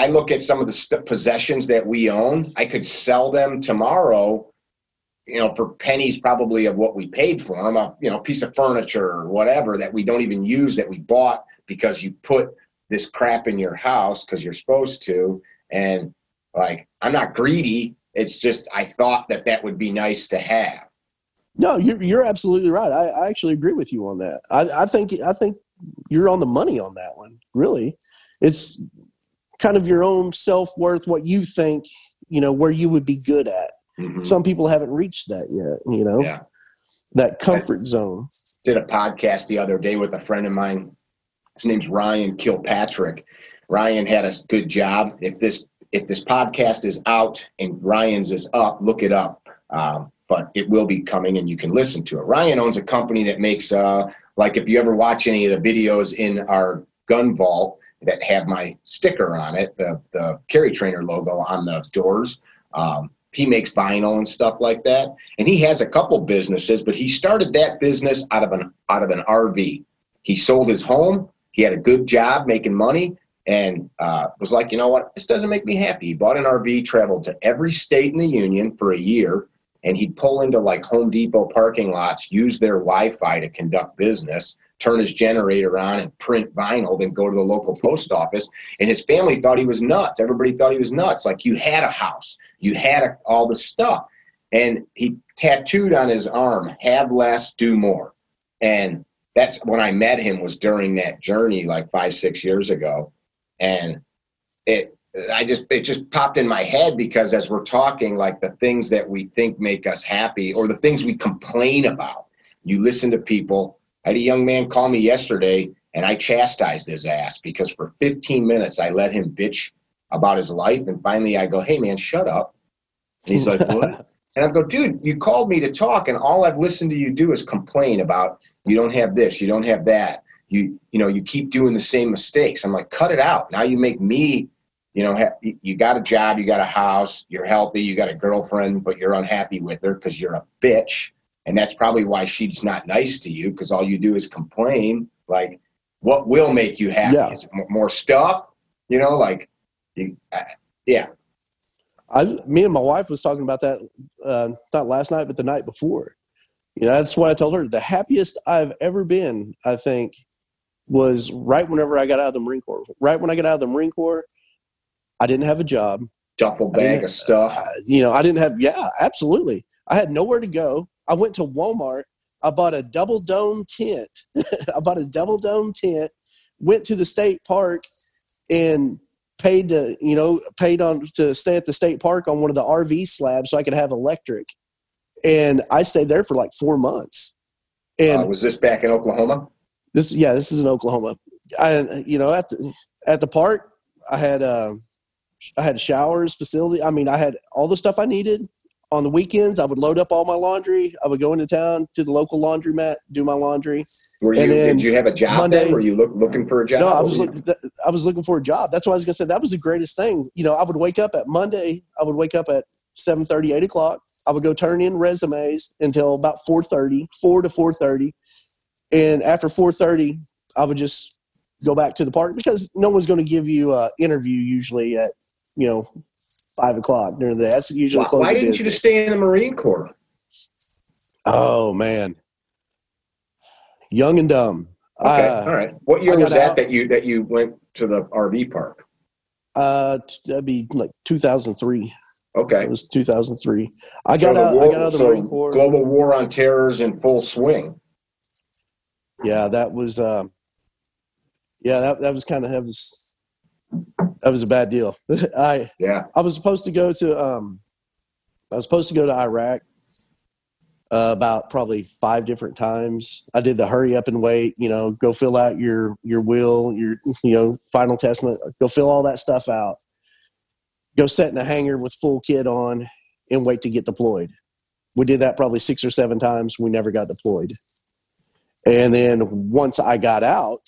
look at some of the possessions that we own. I could sell them tomorrow, for pennies probably of what we paid for them, a piece of furniture or whatever that we don't even use, that we bought because you put this crap in your house because you're supposed to. And I'm not greedy. It's just, I thought that would be nice to have. No, you're absolutely right. I actually agree with you on that. I think you're on the money on that one. Really, it's kind of your own self-worth, what you think, where you would be good at. Mm-hmm. Some people haven't reached that yet, Yeah. That comfort zone. Did a podcast the other day with a friend of mine. His name's Ryan Kilpatrick. Ryan had a good job. If this podcast is out and Ryan's is up, look it up. But it will be coming and you can listen to it. Ryan owns a company that makes, like if you ever watch any of the videos in our gun vault that have my sticker on it, the CarryTrainer logo on the doors, he makes vinyl and stuff like that. And he has a couple businesses, but he started that business out of an RV. He sold his home. He had a good job making money and was like, you know what? This doesn't make me happy. He bought an RV, traveled to every state in the union for a year, and he'd pull into like Home Depot parking lots, use their Wi-Fi to conduct business, turn his generator on and print vinyl, then go to the local post office. And his family thought he was nuts. Everybody thought he was nuts. Like, you had a house, you had all the stuff. And he tattooed on his arm, have less, do more. And that's when I met him, was during that journey like 5-6 years ago. And it just popped in my head because as we're talking, like the things that we think make us happy or the things we complain about, you listen to people. I had a young man call me yesterday and I chastised his ass because for 15 minutes I let him bitch about his life. And finally I go, hey man, shut up. And he's like, what? And I go, dude, you called me to talk and all I've listened to you do is complain about you don't have this, you don't have that. You keep doing the same mistakes. I'm like, cut it out. Now you make me, you got a job, you got a house, you're healthy, you got a girlfriend, but you're unhappy with her because you're a bitch. And that's probably why she's not nice to you because all you do is complain. Like, what will make you happy? Yeah. Is it more stuff? Yeah. Me and my wife was talking about that, not last night, but the night before. That's what I told her. The happiest I've ever been, I think, was right whenever I got out of the Marine Corps. Right when I got out of the Marine Corps, I didn't have a job. Duffel bag of stuff. I didn't have, yeah, absolutely. I had nowhere to go. I went to Walmart. I bought a double dome tent. Went to the state park and paid to stay at the state park on one of the RV slabs so I could have electric. And I stayed there for like 4 months. And was this back in Oklahoma? This is in Oklahoma. At the park, I had showers, facility. I mean, I had all the stuff I needed. On the weekends, I would load up all my laundry. I would go into town to the local laundromat, do my laundry. Did you have a job Monday, then? Were you looking for a job? No, I was looking for a job. That's why I was going to say that was the greatest thing. I would wake up at Monday. I would wake up at 7:30, 8 o'clock. I would go turn in resumes until about 4 to 4:30. And after 4:30, I would just go back to the park because no one's going to give you an interview usually at, 5 o'clock during the day. That's usually close. Why didn't you just stay in the Marine Corps? Oh, man. Young and dumb. Okay, all right. What year was that you went to the RV park? That'd be like 2003. Okay. It was 2003. I got out of the Marine Corps. Global war on terror is in full swing. Yeah, that was that was a bad deal. I was supposed to go to Iraq about probably 5 different times. I did the hurry up and wait, go fill out your will, your final testament, go fill all that stuff out. Go sit in a hangar with full kit on and wait to get deployed. We did that probably 6 or 7 times. We never got deployed. And then once I got out,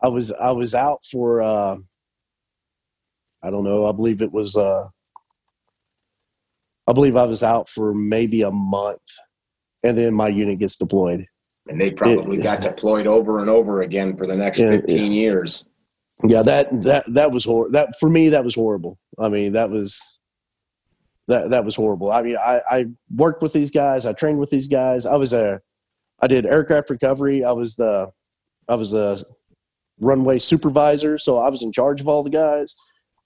I was out for I don't know. I believe I was out for maybe a month, and then my unit gets deployed. And they probably got deployed over and over again for the next 15 years. Yeah, that was horrible. That for me, that was horrible. I mean, that was horrible. I mean, I worked with these guys. I trained with these guys. I did aircraft recovery. I was the runway supervisor, so I was in charge of all the guys.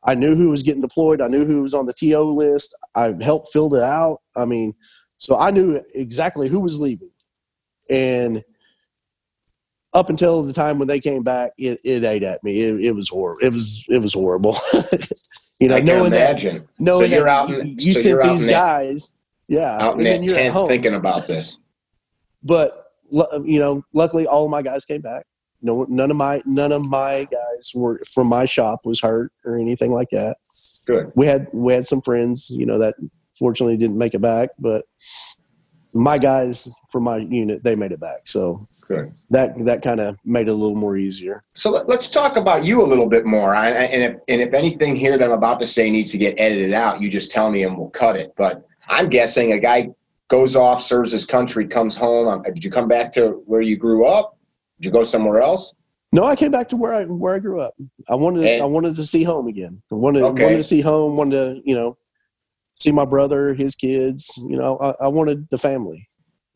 I knew who was getting deployed. I knew who was on the TO list. I helped fill it out. I mean, so I knew exactly who was leaving. And up until the time when they came back, it ate at me. It was horrible. It was horrible. You know, I can imagine. Knowing so you're that out in, you so sent you're out these in that, guys, yeah, out in and then that you're at tent home. thinking about this. But you know, luckily all of my guys came back. No, none of my guys were from my shop was hurt or anything like that. Good. We had some friends, you know, that fortunately didn't make it back, but my guys from my unit, they made it back. So good. That kind of made it a little more easier. So let's talk about you a little bit more. And if anything here that I'm about to say needs to get edited out, you just tell me and we'll cut it. But I'm guessing a guy goes off, serves his country, comes home. Did you come back to where you grew up? Did you go somewhere else? No, I came back to where I grew up. I wanted to see home again. I wanted to see home. Wanted to, you know, see my brother, his kids. You know, I wanted the family.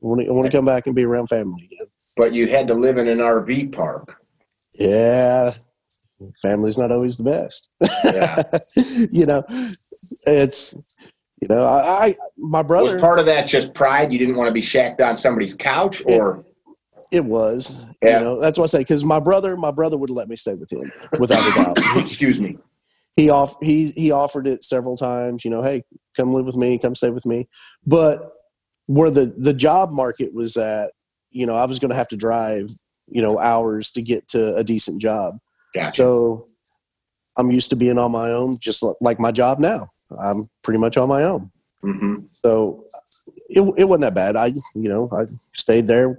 I want to come back and be around family again. But you had to live in an RV park. Yeah, family's not always the best. Yeah, you know, it's, you know, my brother. Was part of that just pride? You didn't want to be shacked on somebody's couch, or it was. Yeah. You know, that's what I say. Because my brother would have let me stay with him without a doubt. Excuse me. He offered it several times. You know, hey, come live with me, come stay with me. But where the job market was at, you know, I was going to have to drive, you know, hours to get to a decent job. Gotcha. So I'm used to being on my own, just like my job now. I'm pretty much on my own. Mm-hmm. So it wasn't that bad. I stayed there,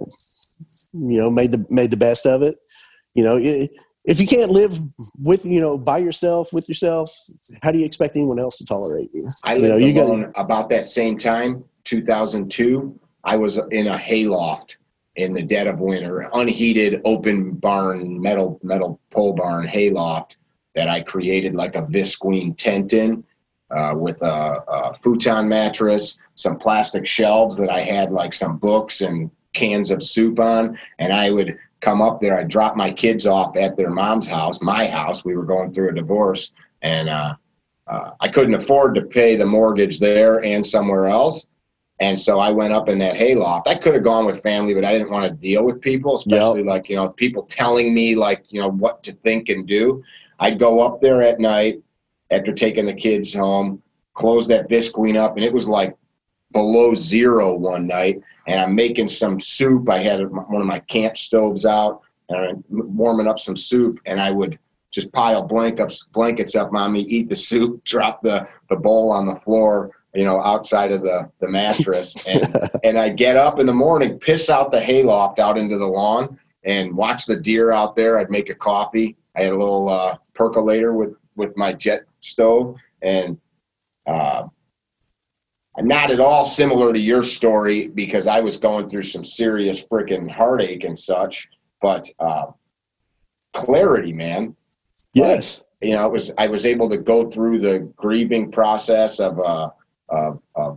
you know, made the best of it. You know, if you can't live with, you know, by yourself, with yourself, how do you expect anyone else to tolerate you? I lived alone about that same time, 2002. I was in a hayloft in the dead of winter, unheated, open barn, metal pole barn hayloft that I created like a visqueen tent in, with a futon mattress, some plastic shelves that I had like some books and cans of soup on, and I would come up there. I'd drop my kids off at their mom's house, my house. We were going through a divorce, and I couldn't afford to pay the mortgage there and somewhere else. And so I went up in that hayloft. I could have gone with family, but I didn't want to deal with people, especially like, you know, people telling me like, you know, what to think and do. I'd go up there at night after taking the kids home, close that visqueen up, and it was like below zero one night. And I'm making some soup. I had one of my camp stoves out, and I'm warming up some soup, and I would just pile blankets up on me, eat the soup, drop the bowl on the floor, you know, outside of the mattress. And I get up in the morning, piss out the hayloft out into the lawn, and watch the deer out there. I'd make a coffee. I had a little percolator with my jet stove, and not at all similar to your story, because I was going through some serious freaking heartache and such, but clarity, man. Yes. Like, you know, I was able to go through the grieving process of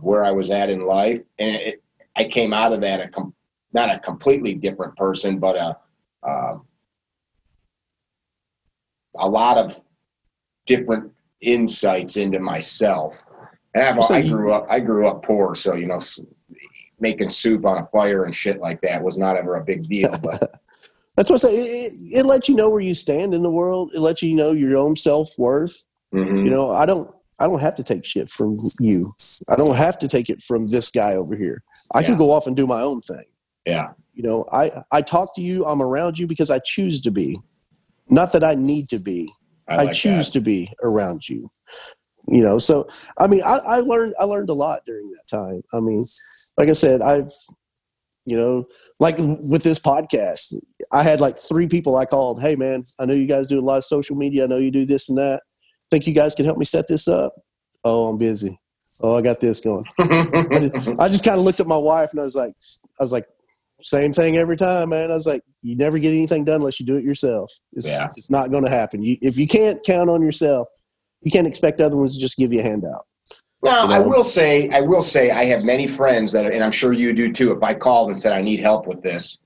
where I was at in life, and I came out of that not a completely different person, but a lot of different insights into myself. And I grew up poor, so, you know, making soup on a fire and shit like that was not ever a big deal. But that's what I say. It lets you know where you stand in the world. It lets you know your own self-worth. Mm-hmm. You know, I don't have to take shit from you. I don't have to take it from this guy over here. I can go off and do my own thing. Yeah. You know, I talk to you. I'm around you because I choose to be. Not that I need to be. I choose to be around you. You know, so I mean, I learned a lot during that time. I mean, like I said, I've, you know, like with this podcast, I had like 3 people I called. Hey, man, I know you guys do a lot of social media. I know you do this and that. Think you guys can help me set this up? Oh, I'm busy. Oh, I got this going. I just kind of looked at my wife and I was like, same thing every time, man. I was like, you never get anything done unless you do it yourself. It's not going to happen. If you can't count on yourself, you can't expect other ones to just give you a handout. Now, you know? I will say I have many friends that, and I'm sure you do too, if I called and said I need help with this,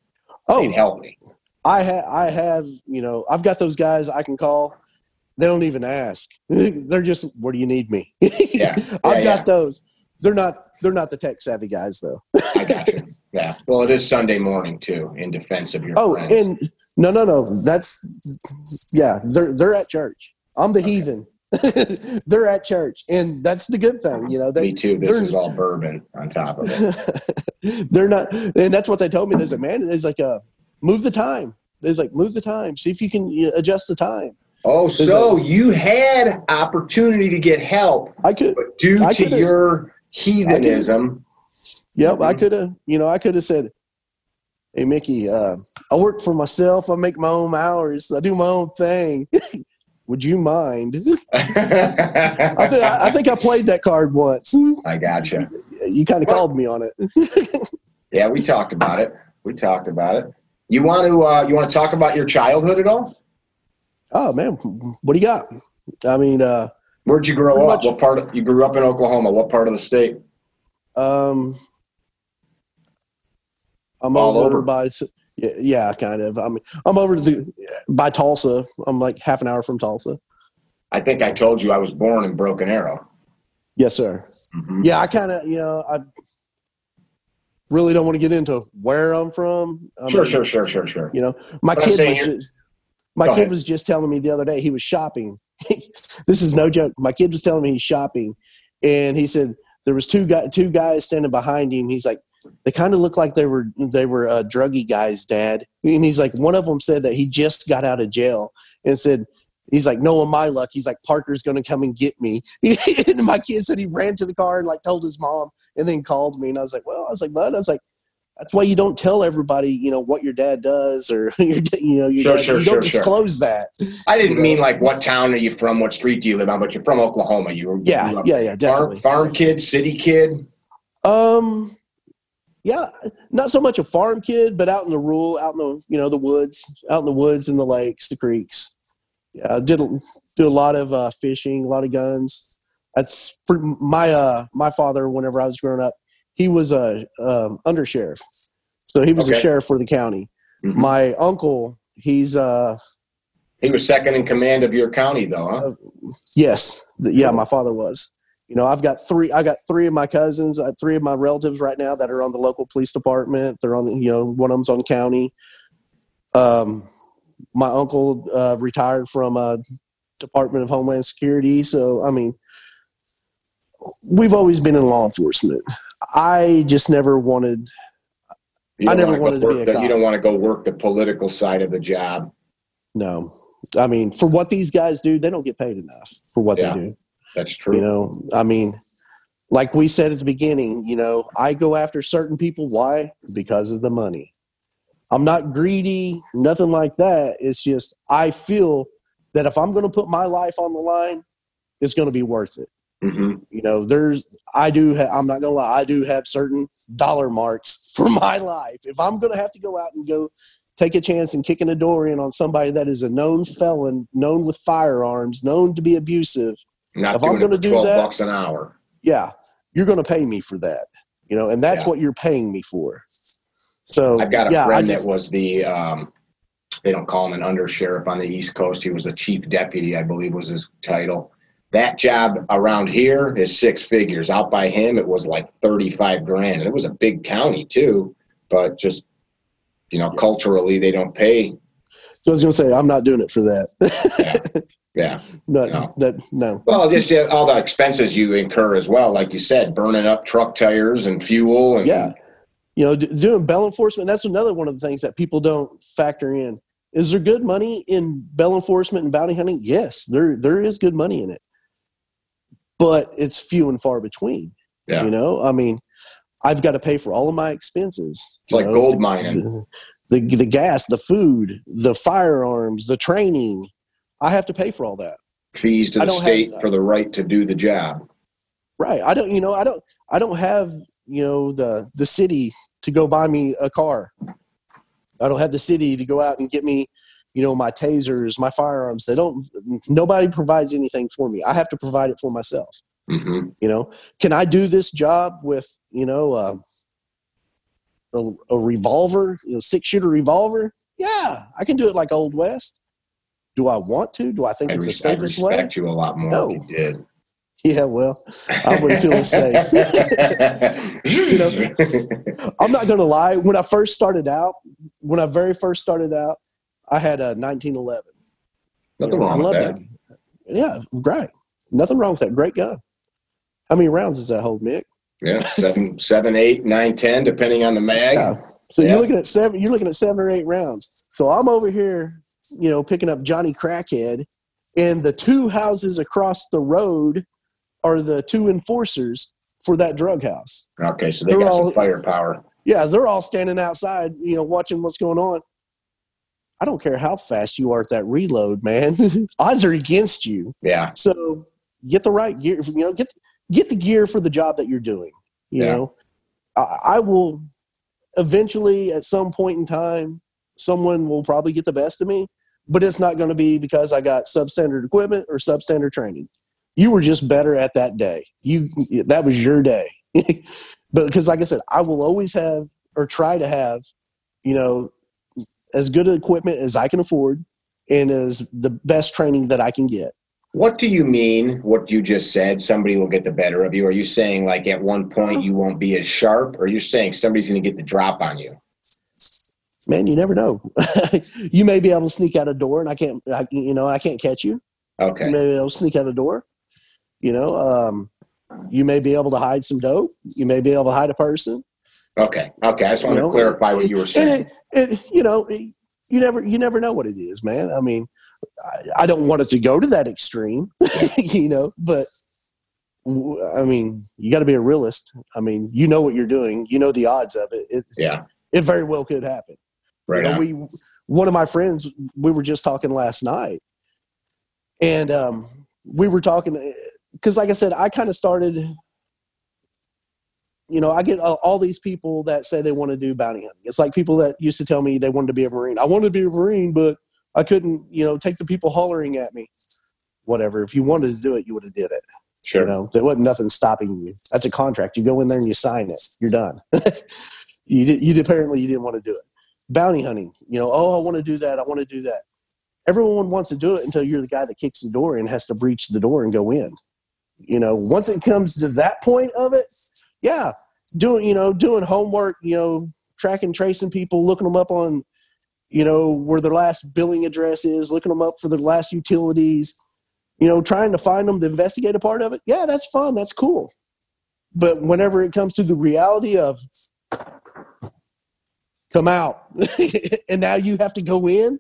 they'd help me. I have, you know, I've got those guys I can call. They don't even ask. They're just, where do you need me? I've got those. They're not the tech savvy guys though. I got you. Yeah. Well, it is Sunday morning too, in defense of your friends. And no. They're at church. I'm the heathen. They're at church, and that's the good thing, Me too. This is all bourbon on top of it. They're not, and that's what they told me. There's like, man, it's like move the time. There's like, move the time. See if you can adjust the time. Oh, so you had opportunity to get help. I could, but due to your heathenism. Yep, I could have. I could have said, "Hey, Mickey, I work for myself. I make my own hours. I do my own thing. Would you mind?" I think I played that card once. I gotcha. You kind of called me on it. Yeah, we talked about it. You want to talk about your childhood at all? Oh man, what do you got? I mean, where'd you grow up? What part? You grew up in Oklahoma. What part of the state? I'm all over by. Yeah, kind of. I mean, I'm over by Tulsa. I'm like half an hour from Tulsa. I think I told you I was born in Broken Arrow. Yes, sir. Mm-hmm. Yeah, I kind of, I really don't want to get into where I'm from. Sure. My kid was just telling me the other day he was shopping. This is no joke. My kid was telling me he's shopping, and he said there was two guys standing behind him. He's like, they kind of look like they were druggy guys, Dad. And he's like, one of them said that he just got out of jail and said, he's like, knowing my luck, he's like, Parker's going to come and get me. And my kid said he ran to the car and like told his mom and then called me. And I was like, bud, that's why you don't tell everybody, what your dad does or you don't disclose that. I didn't mean like what town are you from, what street do you live on, but you're from Oklahoma. Yeah, definitely. Farm kid, city kid. Yeah, not so much a farm kid, but out in the the woods and the lakes, the creeks. Yeah, I do a lot of fishing, a lot of guns. That's my father. Whenever I was growing up, he was a undersheriff, so he was a sheriff for the county. Mm-hmm. My uncle, he was second in command of your county, though, huh? Yes, yeah, my father was. I got three of my cousins, three of my relatives right now that are on the local police department. They're on one of them's on county. My uncle retired from Department of Homeland Security. So, I mean, we've always been in law enforcement. I just never wanted to be a cop. You don't want to go work the political side of the job. No. I mean, for what these guys do, they don't get paid enough for what they do. That's true. I mean, like we said at the beginning, I go after certain people. Why? Because of the money. I'm not greedy, nothing like that. It's just I feel that if I'm going to put my life on the line, it's going to be worth it. Mm-hmm. I'm not going to lie, I do have certain dollar marks for my life. If I'm going to have to go out and go take a chance and kicking a door in on somebody that is a known felon, known with firearms, known to be abusive, if I'm going to do that, $12 an hour. Yeah, you're going to pay me for that, and that's what you're paying me for. So I've got a friend that was the they don't call him an undersheriff on the East Coast. He was a chief deputy, I believe was his title. That job around here is six figures. Out by him, it was like $35,000. And it was a big county too, but just culturally they don't pay. So I was going to say, I'm not doing it for that. Yeah. No. Well, just all the expenses you incur as well, like you said, burning up truck tires and fuel. And, doing bail enforcement, that's another one of the things that people don't factor in. Is there good money in bail enforcement and bounty hunting? Yes, there is good money in it. But it's few and far between. Yeah. I mean, I've got to pay for all of my expenses. It's like gold mining. The gas, the food, the firearms, the training. I have to pay for all that. Fees to the state for the right to do the job. Right. I don't have, the city to go buy me a car. I don't have the city to go out and get me, my tasers, my firearms. Nobody provides anything for me. I have to provide it for myself. Mm-hmm. Can I do this job with, a revolver, 6-shooter revolver? Yeah, I can do it like Old West. Do I want to? Do I think it's the safest way? I respect you a lot more if you did. Yeah, well, I wouldn't feel as safe. I'm not going to lie. When I very first started out, I had a 1911. Nothing wrong with that. Yeah, great. Nothing wrong with that. Great gun. How many rounds does that hold, Mick? Yeah, 7, 8, 9, 10, depending on the mag. Yeah. So you're looking at 7. You're looking at 7 or 8 rounds. So I'm over here, picking up Johnny Crackhead, and the 2 houses across the road are the 2 enforcers for that drug house. Okay, so they're got some firepower. Yeah, they're all standing outside, watching what's going on. I don't care how fast you are at that reload, man. Odds are against you. Yeah. So get the right gear. Get the gear for the job that you're doing. You know, I will eventually, at some point in time, someone will probably get the best of me, but it's not going to be because I got substandard equipment or substandard training. You were just better at that day. That was your day. But because, like I said, I will always have or try to have, as good equipment as I can afford and as the best training that I can get. What do you mean, what you just said, somebody will get the better of you? Are you saying like at one point you won't be as sharp, or are you saying somebody's going to get the drop on you? Man, you never know. You may be able to sneak out a door and I can't catch you. Okay. You may be able to sneak out a door. You may be able to hide some dope. You may be able to hide a person. Okay. I just want to clarify what you were saying. You never know what it is, man. I mean, I don't want it to go to that extreme, but I mean, you got to be a realist. I mean, you know what you're doing. You know the odds of it. It very well could happen. Right. One of my friends, we were just talking last night, and we were talking because, like I said, I kind of started. I get all these people that say they want to do bounty hunting. It's like people that used to tell me they wanted to be a Marine. I wanted to be a Marine, but I couldn't, take the people hollering at me. Whatever. If you wanted to do it, you would have did it. Sure. There wasn't nothing stopping you. That's a contract. You go in there and you sign it. You're done. Apparently you didn't want to do it. Bounty hunting. I want to do that. I want to do that. Everyone wants to do it until you're the guy that kicks the door and has to breach the door and go in. Once it comes to that point of it, yeah, doing homework, tracking, tracing people, looking them up on, where their last billing address is, looking them up for their last utilities, trying to find them, the investigative part of it. Yeah, that's fun. That's cool. But whenever it comes to the reality of come out and now you have to go in,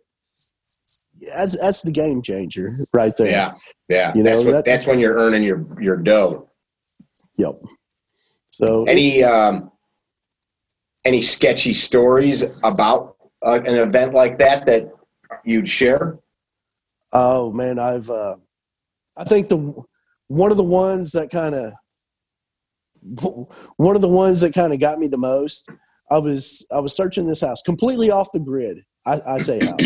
that's the game changer right there. Yeah. That's when you're earning your dough. Yep. So any sketchy stories about an event like that you'd share? Oh man, I think one of the ones that kind of got me the most. I was searching this house completely off the grid. I say house.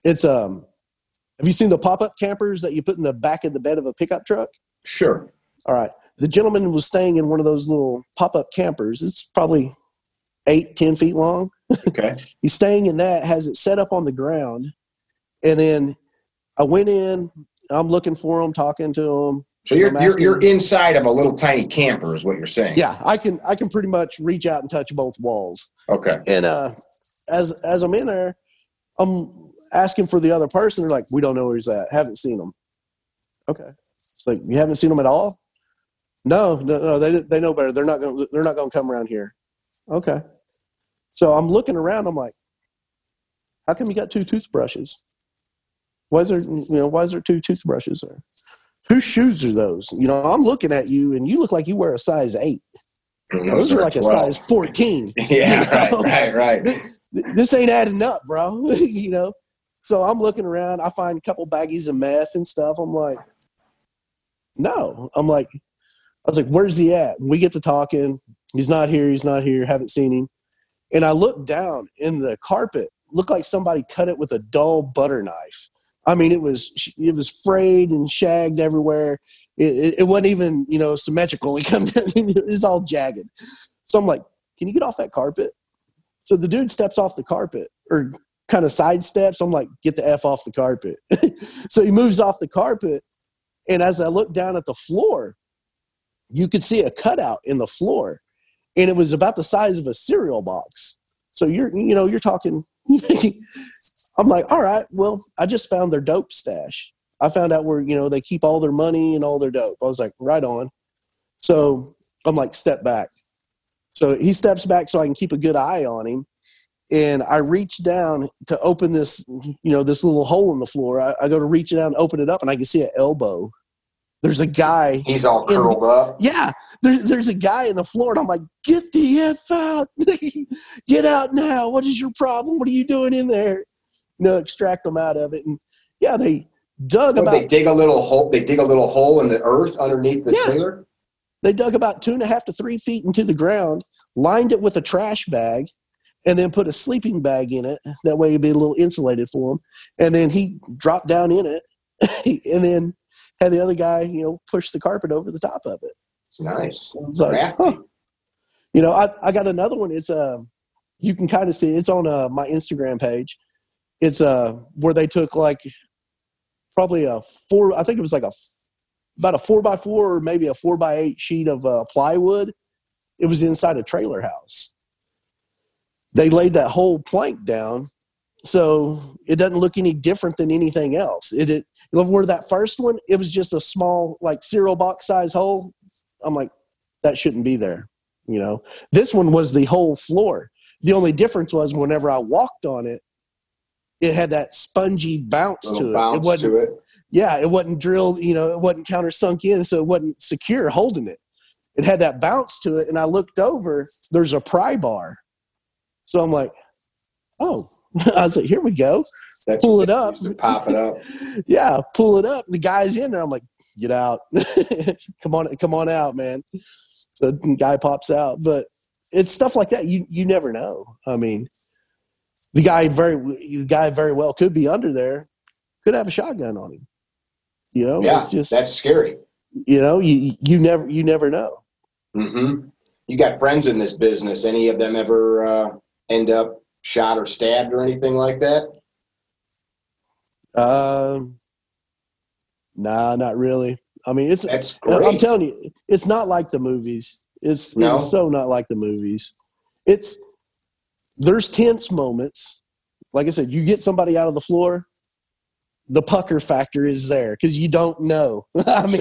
It's have you seen the pop-up campers that you put in the back of the bed of a pickup truck? Sure. All right. The gentleman was staying in one of those little pop-up campers. It's probably 8-10 feet long. Okay. He's staying in that, has it set up on the ground. And then I went in, I'm looking for him, talking to him. So you're inside of a little tiny camper is what you're saying. Yeah, I can pretty much reach out and touch both walls. Okay. And as I'm in there, I'm asking for the other person. They're like, we don't know where he's at. Haven't seen him. Okay. It's like, you haven't seen him at all? No, they know better. They're not going to come around here. Okay. So I'm looking around. I'm like, how come you got 2 toothbrushes? Why is there 2 toothbrushes there? Whose shoes are those? I'm looking at you and you look like you wear a size 8. Those are like 12. A size 14. Yeah, right. This ain't adding up, bro. So I'm looking around. I find a couple baggies of meth and stuff. I'm like, no. I was like, where's he at? And we get to talking. He's not here. Haven't seen him. And I looked down in the carpet. Looked like somebody cut it with a dull butter knife. I mean, it was frayed and shagged everywhere. It wasn't even, symmetrical. It was all jagged. So I'm like, can you get off that carpet? So the dude steps off the carpet or kind of sidesteps. I'm like, get the F off the carpet. So he moves off the carpet. And as I look down at the floor, you could see a cutout in the floor, and it was about the size of a cereal box. So you're talking. I'm like, all right, well, I just found their dope stash. I found out where, they keep all their money and all their dope. I was like, right on. So I'm like, step back. So he steps back so I can keep a good eye on him. And I reach down to open this, this little hole in the floor. I go to reach down and open it up, and I can see an elbow. There's a guy. He's all curled up. Yeah. There's a guy in the floor, and I'm like, get the F out. Get out now. What is your problem? What are you doing in there? Extract them out of it. And yeah, they dug They dig a little hole. They dig a little hole in the earth underneath the trailer. They dug about 2.5 to 3 feet into the ground, lined it with a trash bag, and then put a sleeping bag in it. That way it'd be a little insulated for him. And then he dropped down in it, and then had the other guy, push the carpet over the top of it. Nice. So I was like, huh. I got another one. It's you can kind of see it's on my Instagram page. It's where they took like probably I think it was like about a 4x4 or maybe a 4x8 sheet of plywood. It was inside a trailer house. They laid that whole plank down, so it doesn't look any different than anything else. Where that first one, it was just a small, like, cereal box size hole. I'm like, that shouldn't be there. This one was the whole floor. The only difference was whenever I walked on it, it had that spongy bounce to it. Yeah, it wasn't drilled, it wasn't countersunk in, so it wasn't secure holding it. It had that bounce to it, and I looked over, there's a pry bar. So I'm like, oh. I was like, here we go. Pull it up. Pop it up. Yeah, pull it up. The guy's in there. I'm like, get out. Come on out, man. So the guy pops out. But it's stuff like that. You never know. I mean, the guy very well could be under there, could have a shotgun on him. Yeah, it's just, that's scary. You never know. Mm-hmm. You got friends in this business. Any of them ever end up shot or stabbed or anything like that? Nah, not really. I mean, that's great. I'm telling you, it's not like the movies. It's so not like the movies. There's tense moments. Like I said, you get somebody out of the floor, the pucker factor is there because you don't know. I mean,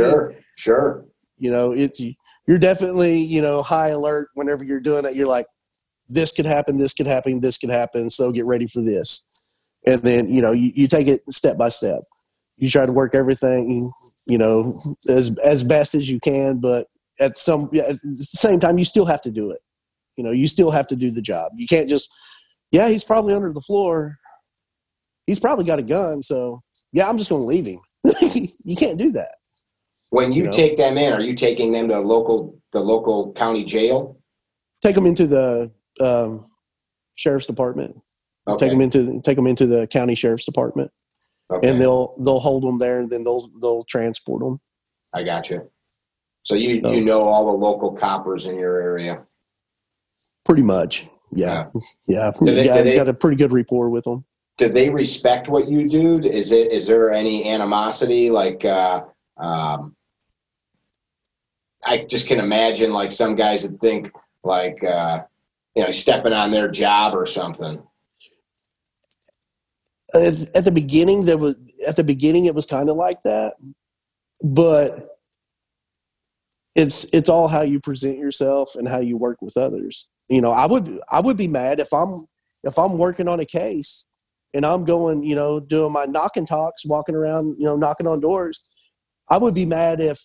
sure. You're definitely, high alert whenever you're doing it. You're like, this could happen, this could happen, this could happen. So get ready for this. And then, you take it step by step. You try to work everything, as best as you can, but at the same time, you still have to do it. You still have to do the job. You can't just, he's probably under the floor. He's probably got a gun. So I'm just going to leave him. You can't do that. When you take them in, are you taking them to the local county jail? Take them into the sheriff's department. Okay. Take them into the county sheriff's department, and they'll hold them there, and then they'll transport them. I got you. So you know all the local coppers in your area. Pretty much, yeah. I got a pretty good rapport with them. Do they respect what you do? Is there any animosity? Like, I just can imagine like some guys that think like, stepping on their job or something. At the beginning, it was kind of like that, but it's all how you present yourself and how you work with others. I would be mad if I'm working on a case and I'm going, doing my knock and talks, walking around, knocking on doors. I would be mad if,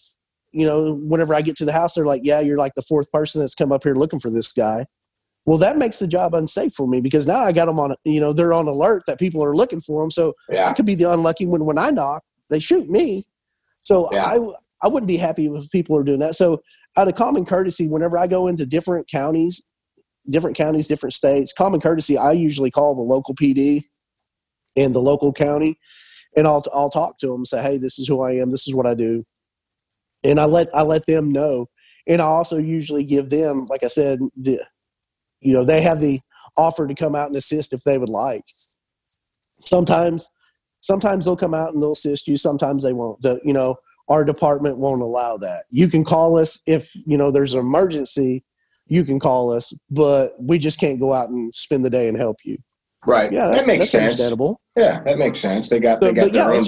whenever I get to the house, they're like, yeah, you're like the fourth person that's come up here looking for this guy. Well, that makes the job unsafe for me because now I got them on, they're on alert that people are looking for them. So I could be the unlucky one when I knock, they shoot me. So I wouldn't be happy if people are doing that. So out of common courtesy, whenever I go into different counties, different states, common courtesy, I usually call the local PD and the local county, and I'll talk to them and say, hey, this is who I am. This is what I do. And I let them know. And I also usually give them, like I said, they have the offer to come out and assist if they would like. Sometimes they'll come out and they'll assist you. Sometimes they won't. our department won't allow that. You can call us if, there's an emergency, you can call us, but we just can't go out and spend the day and help you. Right. Yeah, that makes sense. Understandable. Yeah, that makes sense. They got their own.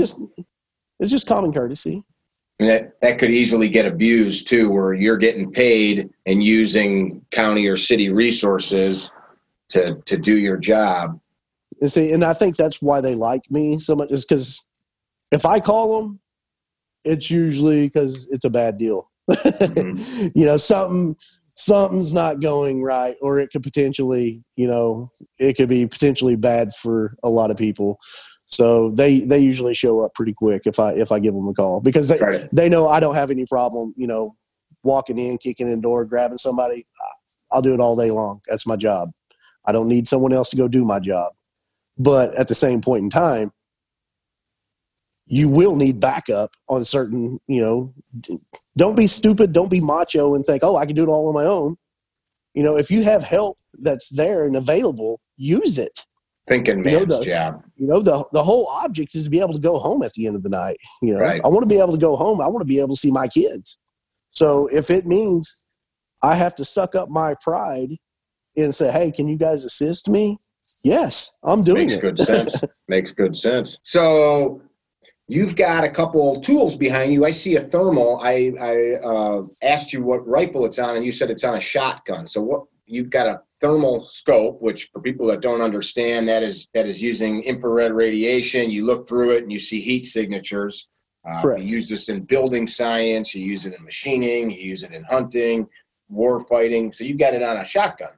It's just common courtesy. And that could easily get abused too, where you're getting paid and using county or city resources to do your job. And see, and I think that's why they like me so much, is because if I call them, it's usually because it's a bad deal. Mm-hmm. Something's not going right, or it could potentially, it could be potentially bad for a lot of people. So they usually show up pretty quick if I give them a call, because they know I don't have any problem, walking in, kicking in the door, grabbing somebody. I'll do it all day long. That's my job. I don't need someone else to go do my job. But at the same point in time, you will need backup on certain, don't be stupid. Don't be macho and think, oh, I can do it all on my own. If you have help that's there and available, use it. Thinking man's job. The whole object is to be able to go home at the end of the night. Right. I want to be able to go home. I want to be able to see my kids. So if it means I have to suck up my pride and say, hey, can you guys assist me? Yes, I'm doing it. Makes good sense. Makes good sense. So you've got a couple tools behind you. I see a thermal. I asked you what rifle it's on, and you said it's on a shotgun. So what? You've got a thermal scope, which for people that don't understand, that is using infrared radiation. You look through it and you see heat signatures. You use this in building science. You use it in machining. You use it in hunting, war fighting. So you've got it on a shotgun.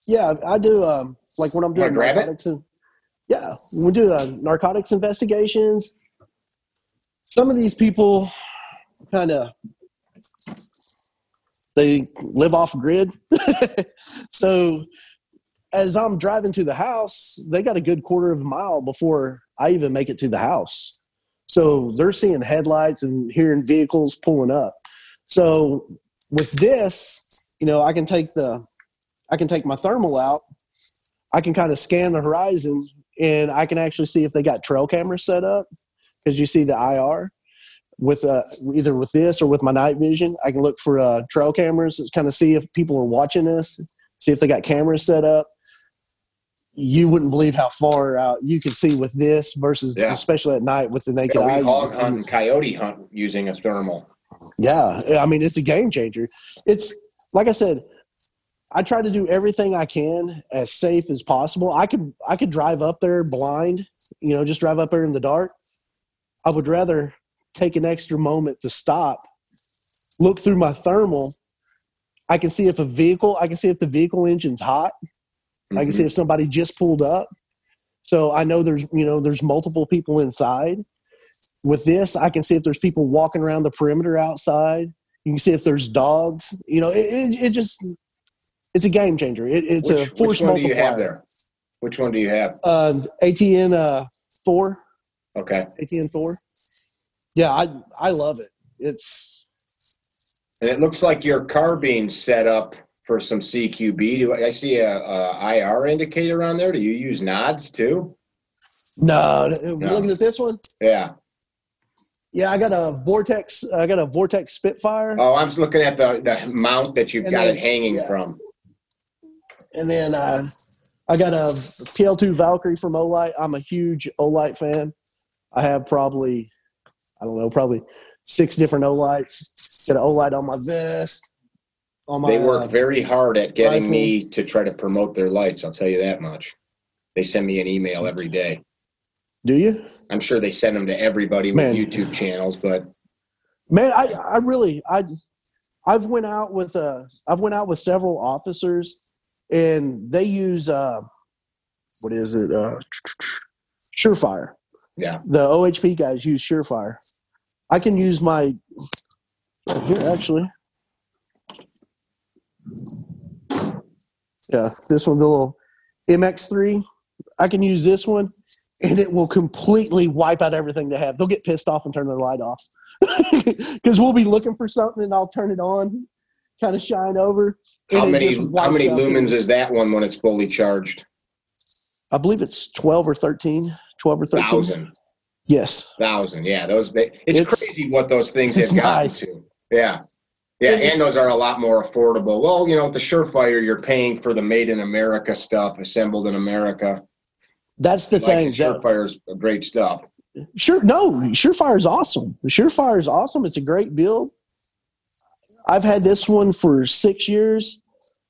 Yeah, I do. Like when I'm doing narcotics, we do narcotics investigations. Some of these people kind of, they live off grid. So as I'm driving to the house, they got a good quarter of a mile before I even make it to the house. So they're seeing headlights and hearing vehicles pulling up. So with this, I can take my thermal out. I can kind of scan the horizon, and I can actually see if they got trail cameras set up, because you see the IR. With either with this or with my night vision, I can look for trail cameras, kind of see if people are watching this, see if they got cameras set up. You wouldn't believe how far out you can see with this versus, especially at night with the naked eye. We hog hunt and coyote hunt using a thermal. Yeah, I mean, it's a game changer. It's like I said, I try to do everything I can as safe as possible. I could drive up there blind, just drive up there in the dark. I would rather take an extra moment to stop, look through my thermal. I can see if the vehicle engine's hot. Mm-hmm. I can see if somebody just pulled up. So I know there's multiple people inside. With this, I can see if there's people walking around the perimeter outside. You can see if there's dogs. It's a game changer. It's a force multiplier. Which one do you have there? Which one do you have? ATN 4. Okay. ATN 4. Yeah, I love it. And it looks like your carbine's set up for some CQB. I see a IR indicator on there? Do you use nods too? No. Looking at this one? Yeah. Yeah, I got a Vortex Spitfire. Oh, I'm just looking at the mount that you've got it hanging from. And then I got a PL2 Valkyrie from Olight. I'm a huge Olight fan. I have probably 6 different Olights. Got an Olight on my vest. They work very hard at getting me to try to promote their lights. I'll tell you that much. They send me an email every day. Do you? I'm sure they send them to everybody with YouTube channels, but man, I've went out with several officers, and they use what is it? Surefire. Yeah. The OHP guys use Surefire. I can use my here actually. Yeah, this one, the little MX3. I can use this one, and it will completely wipe out everything they have. They'll get pissed off and turn their light off because we'll be looking for something, and I'll turn it on, kind of shine over. How many lumens is that one when it's fully charged? I believe it's 12 or 13. 12 or 13. 1,000. Yes. 1,000. Yeah, it's crazy what those things have gotten to. Yeah. Yeah, and those are a lot more affordable. Well, with the Surefire, you're paying for the made in America stuff, assembled in America. That's the thing. Surefire's great stuff. Surefire is awesome. Surefire is awesome. It's a great build. I've had this one for 6 years.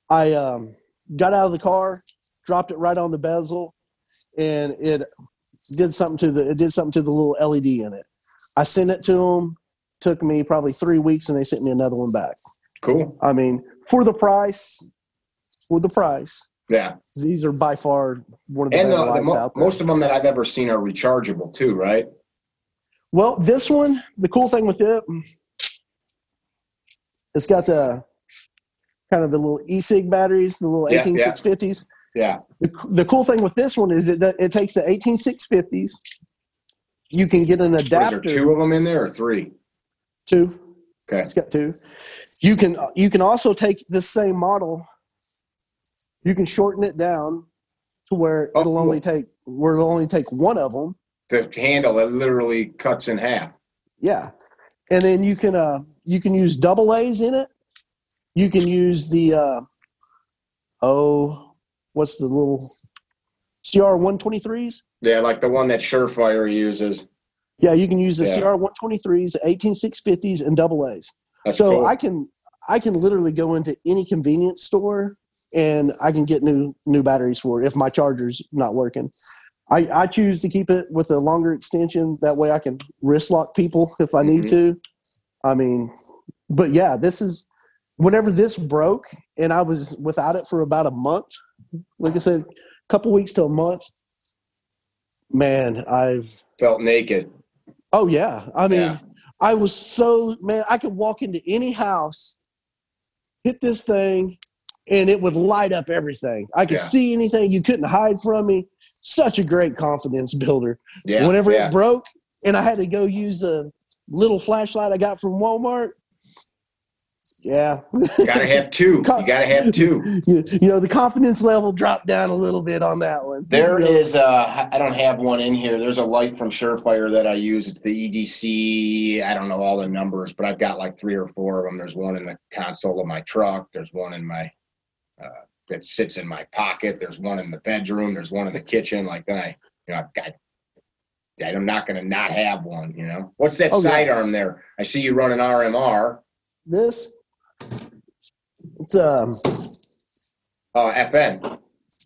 I got out of the car, dropped it right on the bezel, and it did something to the little LED in it. I sent it to them. Took me probably 3 weeks, and they sent me another one back. Cool. I mean, for the price. Yeah. These are by far one of the better lights out there. Most of them that I've ever seen are rechargeable too, right? Well, this one, the cool thing with it, it's got the kind of the little e-cig batteries, the little 18650s. Yeah. The cool thing with this one is that it takes the 18650s. You can get an adapter. Is there 2 of them in there or 3? 2. Okay. It's got 2. You can also take this same model. You can shorten it down to where it'll only take one of them. The handle, it literally cuts in half. Yeah. And then you can use double A's in it. You can use the what's the little CR123s? Yeah, like the one that Surefire uses. Yeah, you can use the CR123s, 18650s, and double A's. That's so cool. I can literally go into any convenience store and I can get new batteries for it if my charger's not working. I choose to keep it with a longer extension. That way I can wrist lock people if I need to. I mean, but yeah, whenever this broke and I was without it for about a month, like I said, a couple weeks to a month, man, I've felt naked. Oh yeah. I mean, I was I could walk into any house, hit this thing, and it would light up everything. I could see anything. You couldn't hide from me. Such a great confidence builder. Yeah. Whenever it broke and I had to go use a little flashlight I got from Walmart. Yeah. Gotta have 2. You gotta have 2. The confidence level dropped down a little bit on that one. There is I don't have one in here. There's a light from Surefire that I use. It's the EDC. I don't know all the numbers, but I've got like 3 or 4 of them. There's one in the console of my truck. There's one in my that sits in my pocket. There's one in the bedroom. There's one in the kitchen. Like that, I'm not going to not have one. What's that sidearm there? I see you run an RMR. This, it's FN.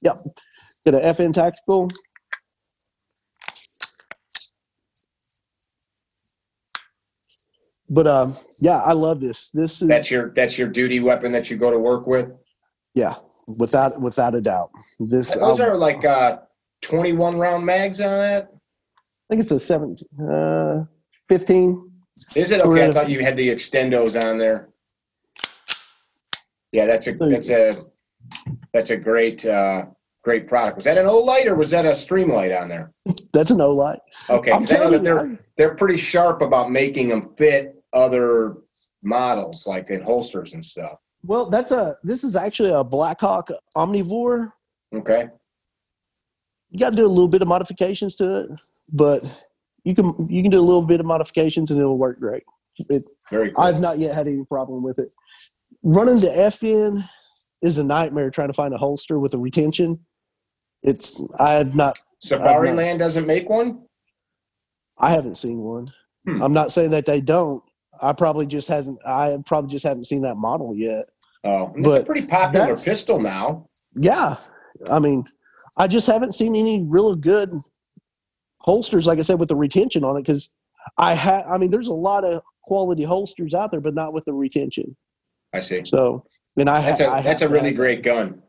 Yep, got an FN tactical. But I love this. That's your duty weapon that you go to work with. Yeah, without a doubt. Those are like 21 round mags on that. I think it's a 15. Is it okay? I thought you had the extendos on there. Yeah, that's a great product. Was that an O-Light or was that a Streamlight on there? That's an O-Light. Okay, because I know that they're pretty sharp about making them fit other models, like in holsters and stuff. Well, this is actually a Blackhawk Omnivore. Okay. You got to do a little bit of modifications to it, but you can do a little bit of modifications and it'll work great. Very cool. I've not yet had any problem with it. Running the FN is a nightmare trying to find a holster with a retention. Safariland doesn't make one? I haven't seen one. I'm not saying that they don't. I probably just haven't seen that model yet. Oh, it's a pretty popular pistol now. Yeah. I mean, I just haven't seen any real good holsters, like I said, with the retention on it. Because there's a lot of quality holsters out there, but not with the retention. I see. So, and that's a really great gun.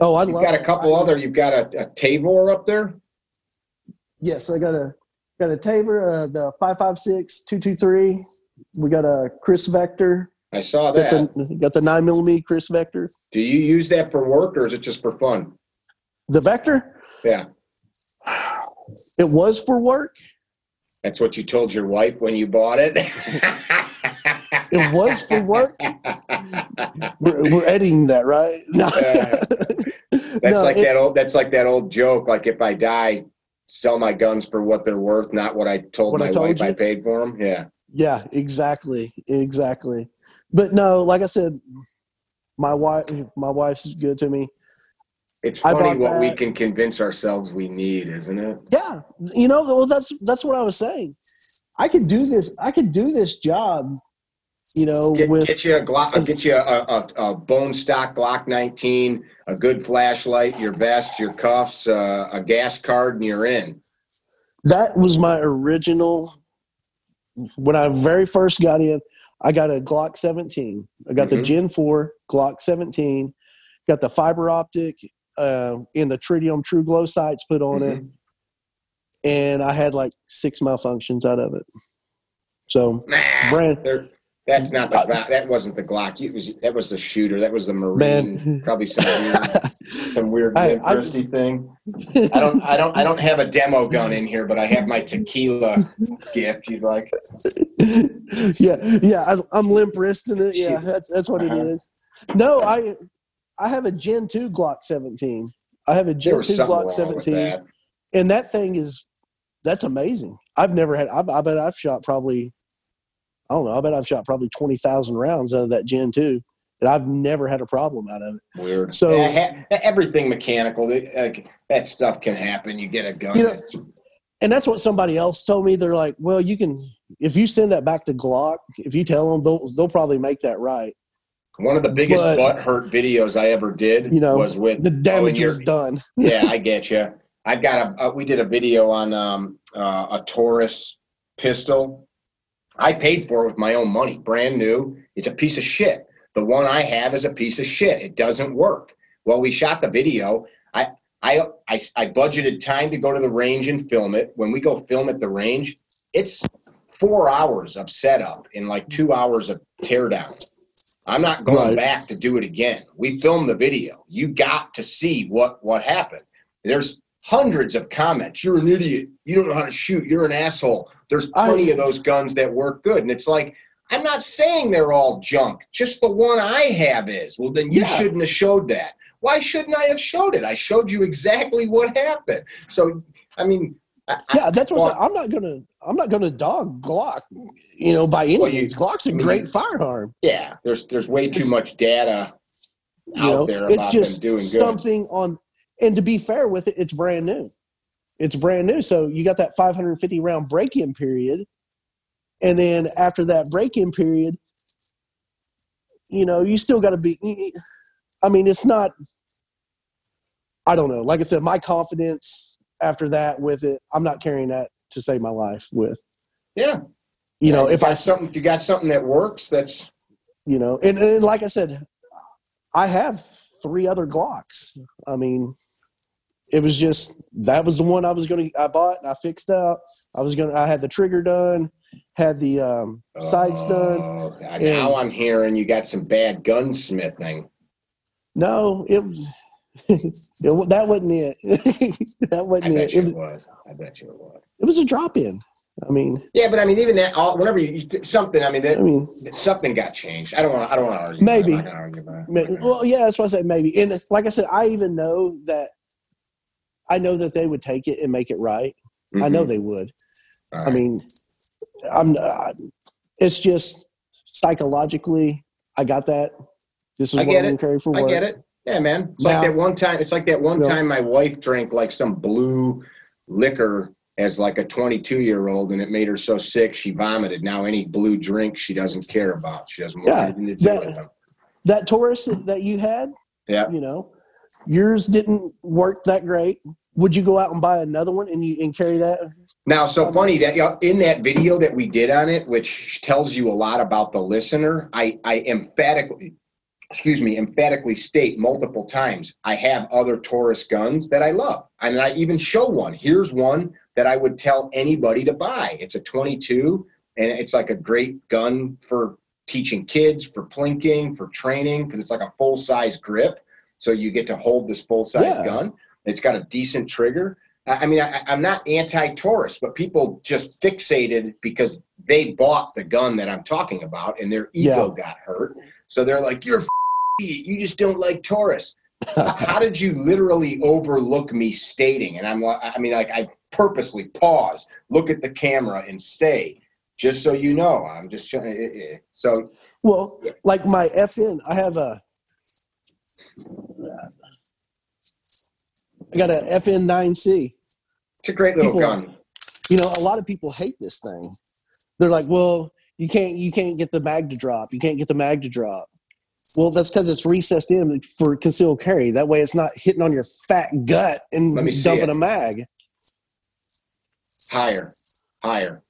Oh, I love it. You've got a couple other. You've got a Tavor up there. Yes, I got a Tavor, the 5.56 223. We got a Chris Vector. I saw that. Got the 9mm Chris Vector. Do you use that for work or is it just for fun? The Vector? Yeah. It was for work. That's what you told your wife when you bought it? It was for work. We're editing that, right? No. That's like that old joke. Like if I die, sell my guns for what they're worth, not what I told my wife I paid for them. Yeah. Yeah, exactly. But no, like I said, my wife's good to me. It's funny what we can convince ourselves we need, isn't it? Yeah. Well, that's what I was saying. I could do this job, get you a Glock, get you a bone stock Glock 19, a good flashlight, your vest, your cuffs, a gas card, and you're in. That was my original. When I very first got in, I got a Glock 17. I got the Gen 4 Glock 17. Got the fiber optic in the tritium True Glow sights put on it, and I had like 6 malfunctions out of it. So, that's not the Glock. That wasn't the Glock. That was the shooter. That was the Marine. Man. Probably some weird Christie thing. I don't have a demo gun in here, but I have my tequila gift. You'd like? Yeah. I'm limp wristing it. Yeah, that's what it is. No, I have a Gen 2 Glock 17. I have a Gen 2 Glock 17, and that thing that's amazing. I've never had. I bet I've shot probably. I don't know. I bet I've shot probably 20,000 rounds out of that Gen 2, and I've never had a problem out of it. Weird. So everything mechanical, that stuff can happen. You get a gun. And that's what somebody else told me. They're like, well, you can, if you send that back to Glock, if you tell them, they'll probably make that right. One of the biggest butt hurt videos I ever did was with the damage was done. Yeah, I get you. I got we did a video on a Taurus pistol. I paid for it with my own money, brand new. It's a piece of shit. The one I have is a piece of shit. It doesn't work. Well, we shot the video. I budgeted time to go to the range and film it. When we go film at the range, it's 4 hours of setup and like 2 hours of teardown. I'm not going back to do it again. We filmed the video. You got to see what happened. There's hundreds of comments. You're an idiot. You don't know how to shoot. You're an asshole. There's plenty of those guns that work good. And it's like, I'm not saying they're all junk. Just the one I have is. Well, then you shouldn't have showed that. Why shouldn't I have showed it? I showed you exactly what happened. So, I mean, that's what I'm not gonna dog Glock, by any means. Glock's a great firearm. Yeah, there's way too much data out there about them doing something good. On. And to be fair with it, it's brand new. It's brand new. So you got that 550 round break-in period. And then after that break-in period, you still got to be, I mean, it's not, I don't know. Like I said, my confidence after that with it, I'm not carrying that to save my life with. Yeah. If you got something that works, that's, and like I said, I have 3 other Glocks. I mean, it was just, that was the one I bought and I fixed up. I had the trigger done, had the sights done. Now I'm hearing you got some bad gunsmithing. No, it was, that wasn't it. That wasn't it. I bet you it was. It was a drop-in. I mean, yeah, but I mean, even that, whenever you something, something got changed. I don't want to argue. Maybe. I'm not gonna argue about it. Well, yeah, that's why I say maybe. And like I said, I know that they would take it and make it right. Mm-hmm. I know they would. Right. I mean, it's just psychologically, I got that. This is what I'm going to carry for work. I get it. Yeah, man. It's like that one time my wife drank like some blue liquor as like a 22-year-old, and it made her so sick she vomited. Now any blue drink she doesn't care about. She doesn't want anything to do with them. That Taurus that you had, yours didn't work that great. Would you go out and buy another one and carry that? Now, so funny that in that video that we did on it, which tells you a lot about the listener, I emphatically state multiple times, I have other Taurus guns that I love. And I even show one. Here's one that I would tell anybody to buy. It's a 22, and it's like a great gun for teaching kids, for plinking, for training, because it's like a full-size grip. So you get to hold this full-size gun. It's got a decent trigger. I mean, I'm not anti-Taurus, but people just fixated because they bought the gun that I'm talking about, and their ego got hurt. So they're like, you're you just don't like Taurus. How did you literally overlook me stating? And I'm like, purposely pause, look at the camera, and say, just so you know, I'm just so. Well, like my FN, I got a FN 9C. It's a great little gun. You know, a lot of people hate this thing. They're like, well, you can't get the mag to drop. You can't get the mag to drop. Well, that's because it's recessed in for concealed carry. That way it's not hitting on your fat gut and dumping a mag. Higher. There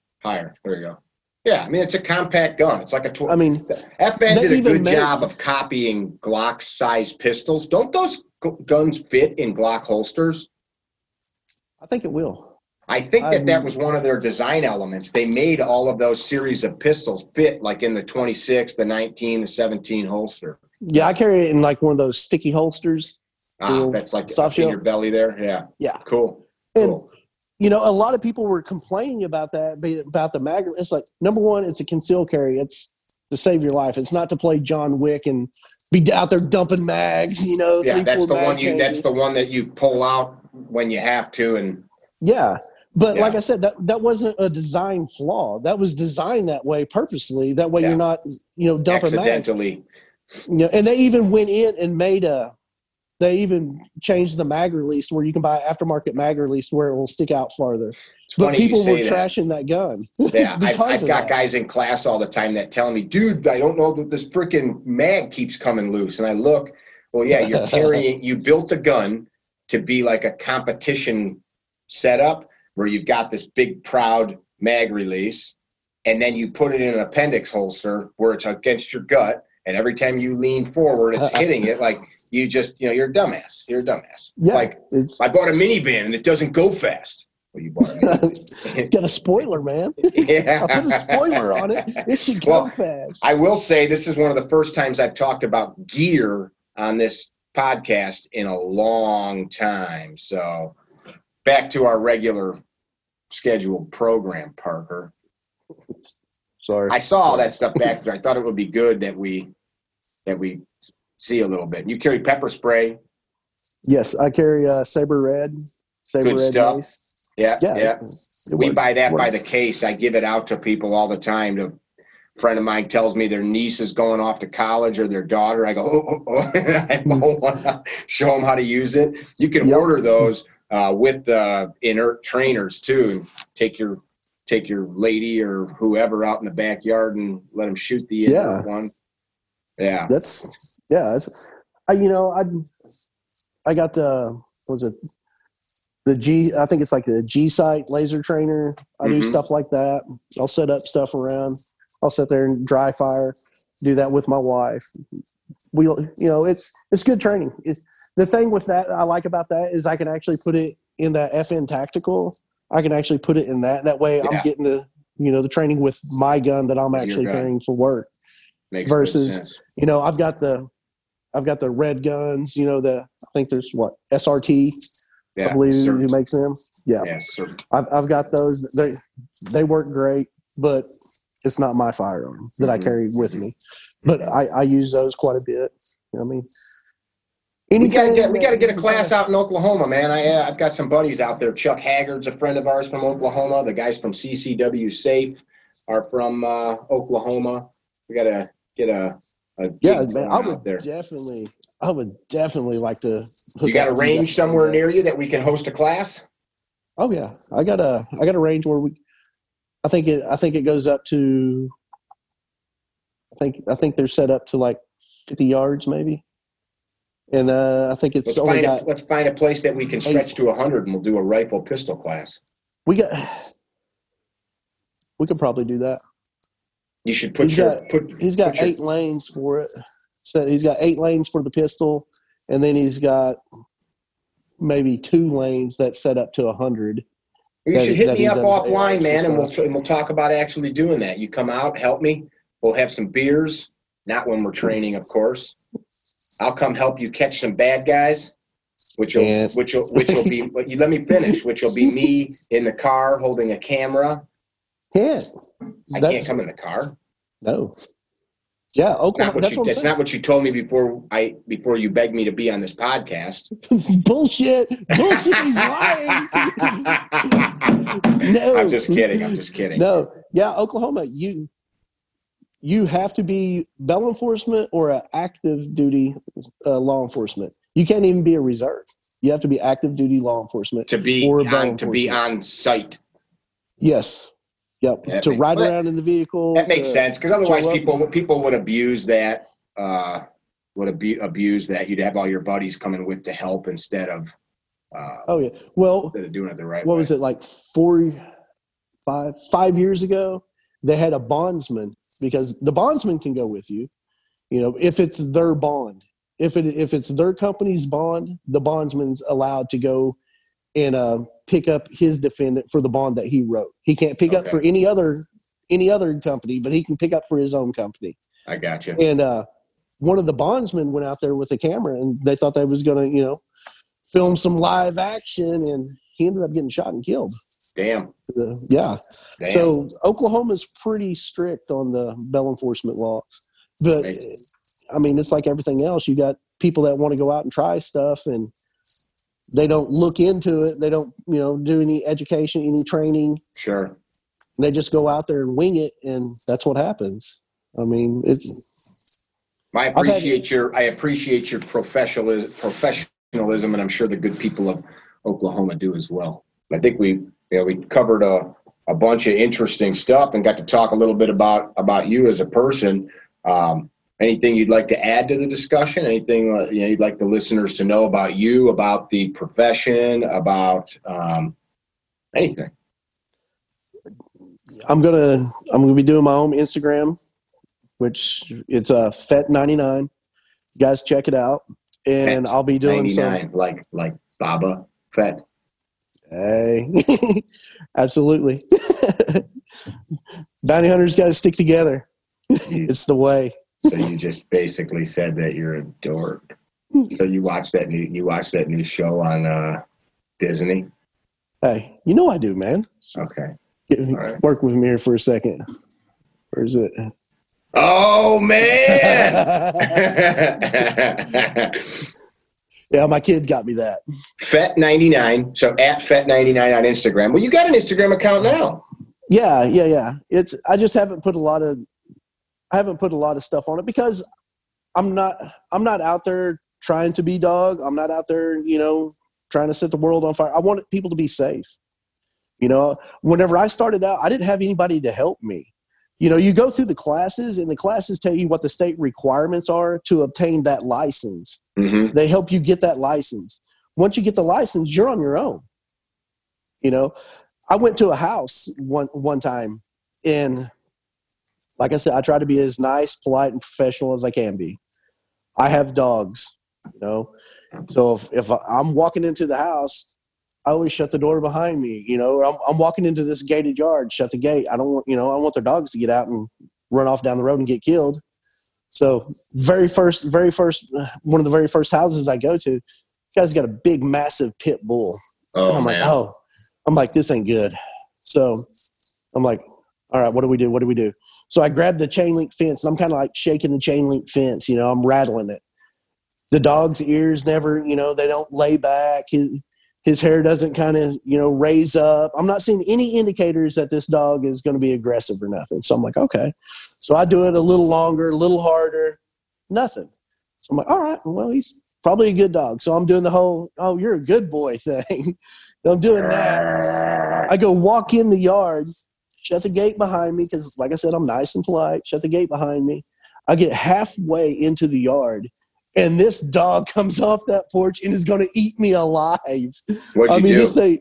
you go. Yeah, I mean, it's a compact gun. It's like a I mean, FN did a good job of copying Glock-sized pistols. Don't those guns fit in Glock holsters? I think it will. I think that was one of their design elements. They made all of those series of pistols fit like in the 26, the 19, the 17 holster. Yeah, I carry it in like one of those sticky holsters. That's like in your belly there? Yeah. Yeah. Cool. And, you know, a lot of people were complaining about that, about the mag. It's like, number one, it's a concealed carry. It's to save your life. It's not to play John Wick and be out there dumping mags, you know. Yeah, that's the one that you pull out when you have to. And yeah. But like I said, that wasn't a design flaw. That was designed that way purposely. That way you're not, you know, dumping accidentally. Mags. You know, and they even went in and they even changed the mag release where you can buy aftermarket mag release where it will stick out farther. But people were trashing that gun. Yeah, I've got guys in class all the time that tell me, dude, I don't know that this freaking mag keeps coming loose. And I look, well, yeah, you built a gun to be like a competition setup where you've got this big, proud mag release, and then you put it in an appendix holster where it's against your gut, and every time you lean forward, it's hitting it like you're a dumbass. You're a dumbass. Yeah, like, I bought a minivan, and it doesn't go fast. Well, you bought a minivan. It's got a spoiler, man. Yeah. I put a spoiler on it. It should go fast. I will say this is one of the first times I've talked about gear on this podcast in a long time. So back to our regular scheduled program, Parker. Sorry, I saw all that stuff back there. I thought it would be good that we see a little bit. You carry pepper spray? Yes, I carry Saber Red. Good stuff. Mace. Yeah. We buy that by the case. I give it out to people all the time. A friend of mine tells me their niece is going off to college or their daughter. I go, I want to show them how to use it. You can order those with the inert trainers too, and take your lady or whoever out in the backyard and let them shoot the inert one. Yeah, I got the G. I think it's like the G-Sight laser trainer. I do stuff like that. I'll set up stuff around. I'll sit there and dry fire. Do that with my wife. It's good training. The thing with that I like about that is I can actually put it in that FN Tactical. I can actually put it in that. That way I'm getting the training with my gun that I'm actually carrying for work. Makes versus, I've got the red guns, I think there's SRT, I believe who makes them. Yeah. I've got those. They work great, but it's not my firearm that I carry with me. But I use those quite a bit. You know what I mean? We got to get a class out in Oklahoma, man. I've got some buddies out there. Chuck Haggard's a friend of ours from Oklahoma. The guys from CCW Safe are from Oklahoma. We got to get a man. I would definitely like to. You got a range somewhere near you that we can host a class? Oh yeah, I got a range where I think it goes up to. I think they're set up to like 50 yards maybe. And I think it's let's find a place that we can stretch to 100, and we'll do a rifle pistol class. We could probably do that. You should put he's got 8 lanes for it. So he's got 8 lanes for the pistol, and then he's got maybe 2 lanes that set up to 100. You should hit me up offline, man, and we'll talk about actually doing that. You come out, help me. We'll have some beers, not when we're training, of course. I'll come help you catch some bad guys, which will be. Let me finish. Which will be me in the car holding a camera. Yeah, I can't come in the car. No, Yeah, Oklahoma. That's what I'm That's saying. not what you told me before you begged me to be on this podcast. Bullshit. He's lying. No, I'm just kidding. No, yeah, Oklahoma. You have to be bail enforcement or an active duty law enforcement. You can't even be a reserve. You have to be active duty law enforcement to be on site. Yes. Yep. To ride around in the vehicle. That makes sense, because otherwise people would abuse that. Abuse that. You'd have all your buddies coming with to help instead of. Well, instead of doing it the right way. What was it, like 5 years ago? They had a bondsman, because the bondsman can go with you. You know, if it's their bond, if it's their company's bond, the bondsman's allowed to go and pick up his defendant for the bond that he wrote. He can't pick up for any other company, but he can pick up for his own company. I got you. And one of the bondsmen went out there with a camera, and they thought they was going to, film some live action, and he ended up getting shot and killed. Damn. Yeah. Damn. So Oklahoma's pretty strict on the bail enforcement laws. But, I mean, it's like everything else. You got people that want to go out and try stuff, and they don't look into it. They don't, do any education, any training. Sure. They just go out there and wing it, and that's what happens. I mean, I appreciate your professionalism, and I'm sure the good people of Oklahoma do as well. I think we covered a bunch of interesting stuff and got to talk a little bit about you as a person. Anything you'd like to add to the discussion? Anything you'd like the listeners to know about you, about the profession, about anything? I'm gonna be doing my own Instagram, which it's Fet99. You guys check it out, and I'll be doing 99, like Baba Fett. Hey, absolutely. Bounty hunters got to stick together. It's the way. So you just basically said that you're a dork. So you watch that new show on Disney? Hey, I do, man. Okay. Right. Work with me here for a second. Where is it? Oh man! Yeah, my kid got me that. Fet99. So at Fet99 on Instagram. Well, you got an Instagram account now. Yeah. I just haven't put a lot of stuff on it because I'm not out there trying to be dog. I'm not out there, trying to set the world on fire. I want people to be safe. Whenever I started out, I didn't have anybody to help me. You go through the classes, and the classes tell you what the state requirements are to obtain that license. Mm-hmm. They help you get that license. Once you get the license, you're on your own. I went to a house one time, and like I said, I try to be as nice, polite, and professional as I can be. I have dogs, So if I'm walking into the house, I always shut the door behind me. I'm walking into this gated yard, shut the gate. I don't want, I want their dogs to get out and run off down the road and get killed. So one of the very first houses I go to, guy's got a big, massive pit bull. Oh, and I'm like, this ain't good. So I'm like, all right, what do we do? So I grabbed the chain link fence, and I'm kind of like shaking the chain link fence. I'm rattling it. The dog's ears never, they don't lay back. His hair doesn't kind of, raise up. I'm not seeing any indicators that this dog is going to be aggressive or nothing. So I'm like, okay. So I do it a little longer, a little harder, nothing. So I'm like, all right, well, he's probably a good dog. So I'm doing the whole, oh, you're a good boy thing. I'm doing that. I go walk in the yard, shut the gate behind me because, like I said, I'm nice and polite. Shut the gate behind me. I get halfway into the yard, and this dog comes off that porch and is going to eat me alive. What'd you do? This thing,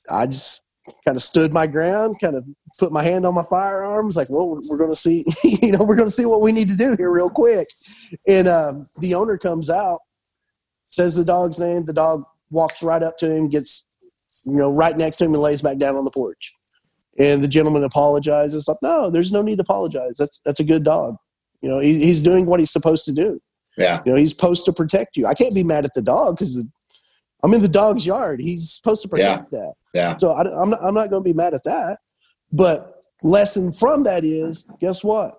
I just kind of stood my ground, kind of put my hand on my firearms, like, well, we're going to see, we're going to see what we need to do here real quick. And the owner comes out, says the dog's name. The dog walks right up to him, gets, right next to him, and lays back down on the porch. And the gentleman apologizes. Like, no, there's no need to apologize. That's a good dog. He's doing what he's supposed to do. Yeah. He's supposed to protect you. I can't be mad at the dog because I'm in the dog's yard. He's supposed to protect that. Yeah. So I'm not going to be mad at that. But lesson from that is, guess what?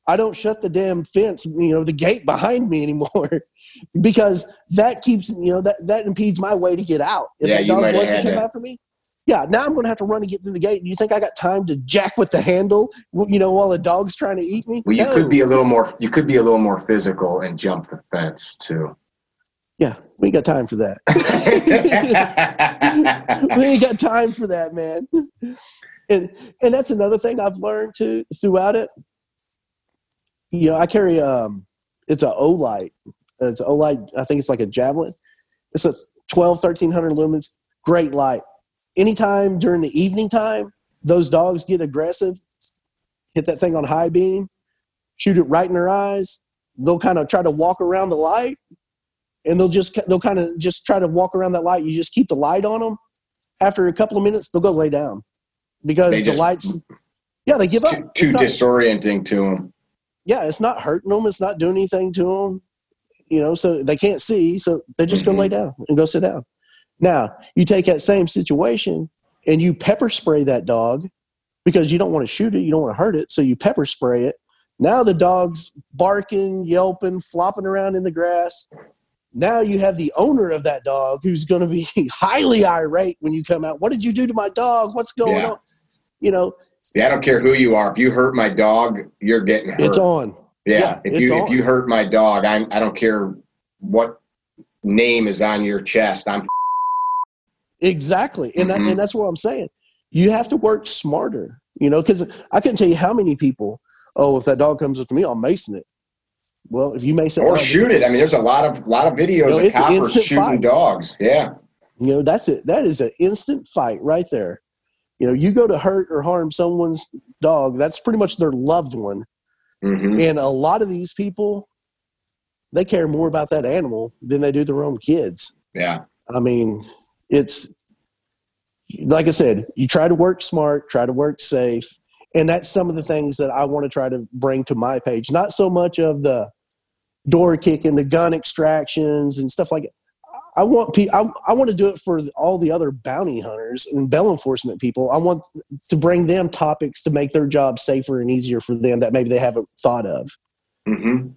I don't shut the damn fence, the gate behind me anymore, because that keeps, that impedes my way to get out. If that dog wants to come after me, now I'm going to have to run and get through the gate. Do you think I got time to jack with the handle, while the dog's trying to eat me? Well, you could be a little more physical and jump the fence too. Yeah, we ain't got time for that. We ain't got time for that, man. And that's another thing I've learned too throughout it. I carry it's a Olight. It's an Olight. I think it's like a Javelin. It's a 1300 lumens. Great light. Anytime during the evening time, those dogs get aggressive, hit that thing on high beam, shoot it right in their eyes. They'll kind of try to walk around the light, and they'll kind of just try to walk around that light. You just keep the light on them. After a couple of minutes, they'll go lay down because the lights. Yeah, they give up. Too disorienting to them. Yeah, it's not hurting them. It's not doing anything to them, so they can't see. So they just go lay down and go sit down. Now, you take that same situation and you pepper spray that dog because you don't want to shoot it. You don't want to hurt it. So you pepper spray it. Now the dog's barking, yelping, flopping around in the grass. Now you have the owner of that dog who's going to be highly irate when you come out. What did you do to my dog? What's going on? Yeah, I don't care who you are. If you hurt my dog, you're getting hurt. It's on. Yeah, if you hurt my dog, I don't care what name is on your chest. I'm exactly, and that's what I'm saying. You have to work smarter, because I couldn't tell you how many people. Oh, if that dog comes up to me, I'll mason it. Well, if you mason or shoot it. I mean, there's a lot of videos of coppers shooting dogs. Yeah, that's it. That is an instant fight right there. You go to hurt or harm someone's dog, that's pretty much their loved one. Mm-hmm. And a lot of these people, they care more about that animal than they do their own kids. Yeah. I mean, it's like I said, you try to work smart, try to work safe. And that's some of the things that I want to try to bring to my page. Not so much of the door kicking, the gun extractions and stuff like that. I want to do it for all the other bounty hunters and bail enforcement people. I want to bring them topics to make their job safer and easier for them that maybe they haven't thought of. Mm-hmm.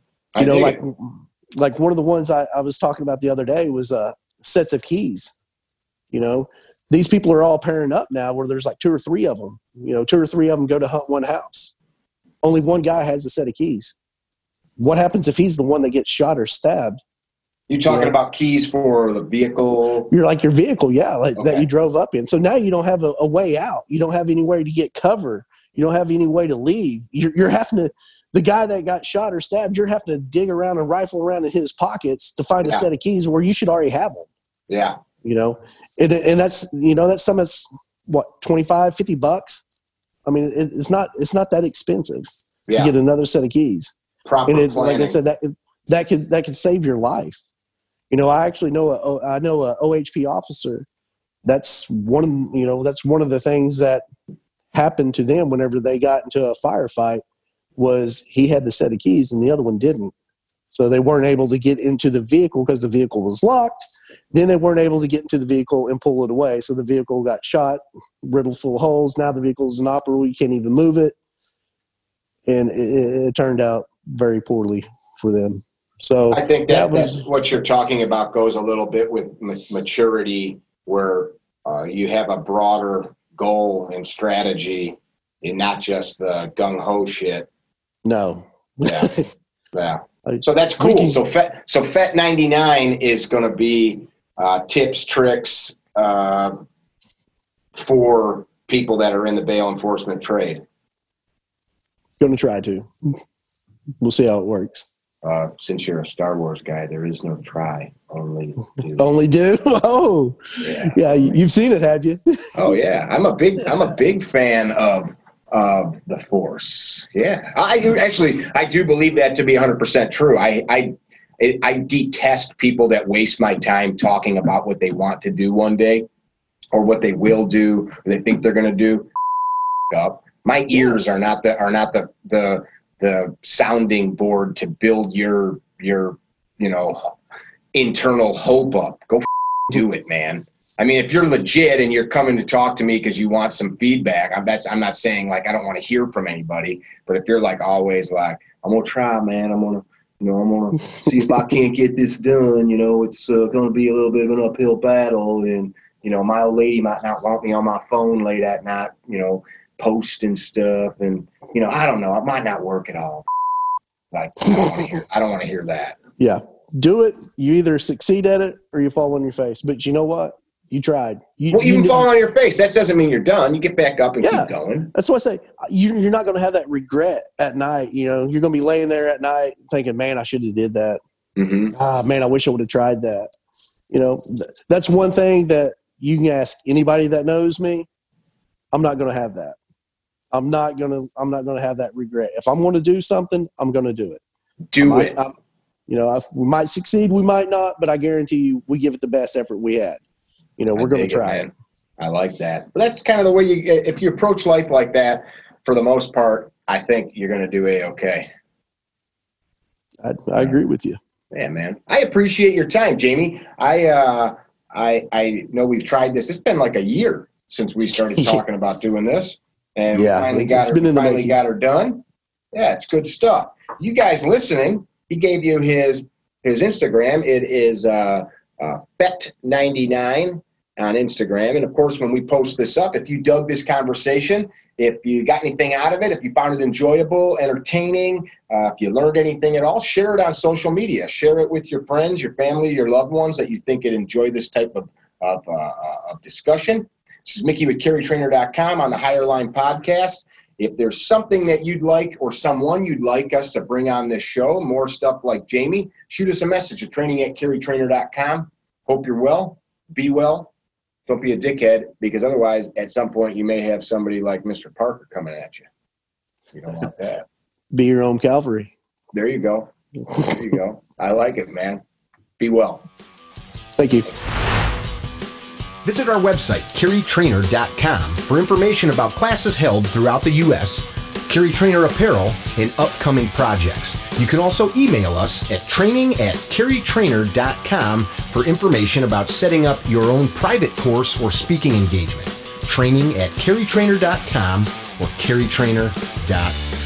Like one of the ones I was talking about the other day was sets of keys. These people are all pairing up now where there's like two or three of them. 2 or 3 of them go to hunt one house. Only one guy has a set of keys. What happens if he's the one that gets shot or stabbed? You talking about keys for the vehicle? You're like your vehicle, that you drove up in. So now you don't have a way out. You don't have anywhere to get cover. You don't have any way to leave. You're having to, the guy that got shot or stabbed, you're having to dig around and rifle around in his pockets to find a set of keys where you should already have them. Yeah. And that's, that's some of what, $25, $50. I mean, it's not that expensive to get another set of keys. Proper planning. Like I said, that could save your life. I actually know a OHP officer. That's one of the things that happened to them whenever they got into a firefight was he had the set of keys and the other one didn't. So they weren't able to get into the vehicle because the vehicle was locked. Then they weren't able to get into the vehicle and pull it away. So the vehicle got shot, riddled full of holes. Now the vehicle is inoperable. You can't even move it. And it turned out very poorly for them. So I think that's what you're talking about goes a little bit with maturity, where you have a broader goal and strategy and not just the gung-ho shit. No. Yeah. Yeah. So that's cool. So FET 99 is going to be tips, tricks for people that are in the bail enforcement trade. Going to try to. We'll see how it works. Since you're a Star Wars guy, there is no try, only do. Only do? Oh, yeah. You've seen it, have you? Oh yeah, I'm a big fan of the Force. Yeah, I do believe that to be 100% true. I detest people that waste my time talking about what they want to do one day, or what they will do, or they think they're going to do. Up, my ears are not the sounding board to build your internal hope up. Go do it, man. I mean, if you're legit and you're coming to talk to me because you want some feedback, I'm not saying like I don't want to hear from anybody, but if you're like always like, I'm gonna try, man. I'm gonna see if I can't get this done. It's gonna be a little bit of an uphill battle, and my old lady might not want me on my phone late at night, posting stuff, and I don't know, it might not work at all. Like, I don't want to hear that. Yeah, do it. You either succeed at it or you fall on your face. But you know what? You tried. Even falling on your face, that doesn't mean you're done. You get back up and keep going. That's why I say you're not going to have that regret at night. You're going to be laying there at night thinking, man, I should have did that. Mm-hmm. Man, I wish I would have tried that. That's one thing that you can ask anybody that knows me. I'm not going to have that. I'm not going to have that regret. If I'm going to do something, I'm going to do it. Do it. We might succeed, we might not, but I guarantee you we give it the best effort we had. We're going to try it. I like that. But that's kind of the way if you approach life like that, for the most part, I think you're going to do A-okay. I agree with you. Yeah, man. I appreciate your time, Jamie. I know we've tried this. It's been like a year since we started talking about doing this. And we finally got her done. Yeah, it's good stuff. You guys listening, he gave you his Instagram. It is Bet99 on Instagram. And of course, when we post this up, if you dug this conversation, if you got anything out of it, if you found it enjoyable, entertaining, if you learned anything at all, share it on social media. Share it with your friends, your family, your loved ones that you think would enjoy this type of discussion. This is Mickey with CarryTrainer.com on the Higher Line Podcast. If there's something that you'd like or someone you'd like us to bring on this show, more stuff like Jamie, shoot us a message at training@CarryTrainer.com. Hope you're well. Be well. Don't be a dickhead, because otherwise, at some point, you may have somebody like Mr. Parker coming at you. You don't want that. Be your own Calvary. There you go. There you go. I like it, man. Be well. Thank you. Visit our website, CarryTrainer.com, for information about classes held throughout the U.S., CarryTrainer apparel, and upcoming projects. You can also email us at training@CarryTrainer.com for information about setting up your own private course or speaking engagement. Training@CarryTrainer.com or CarryTrainer.com.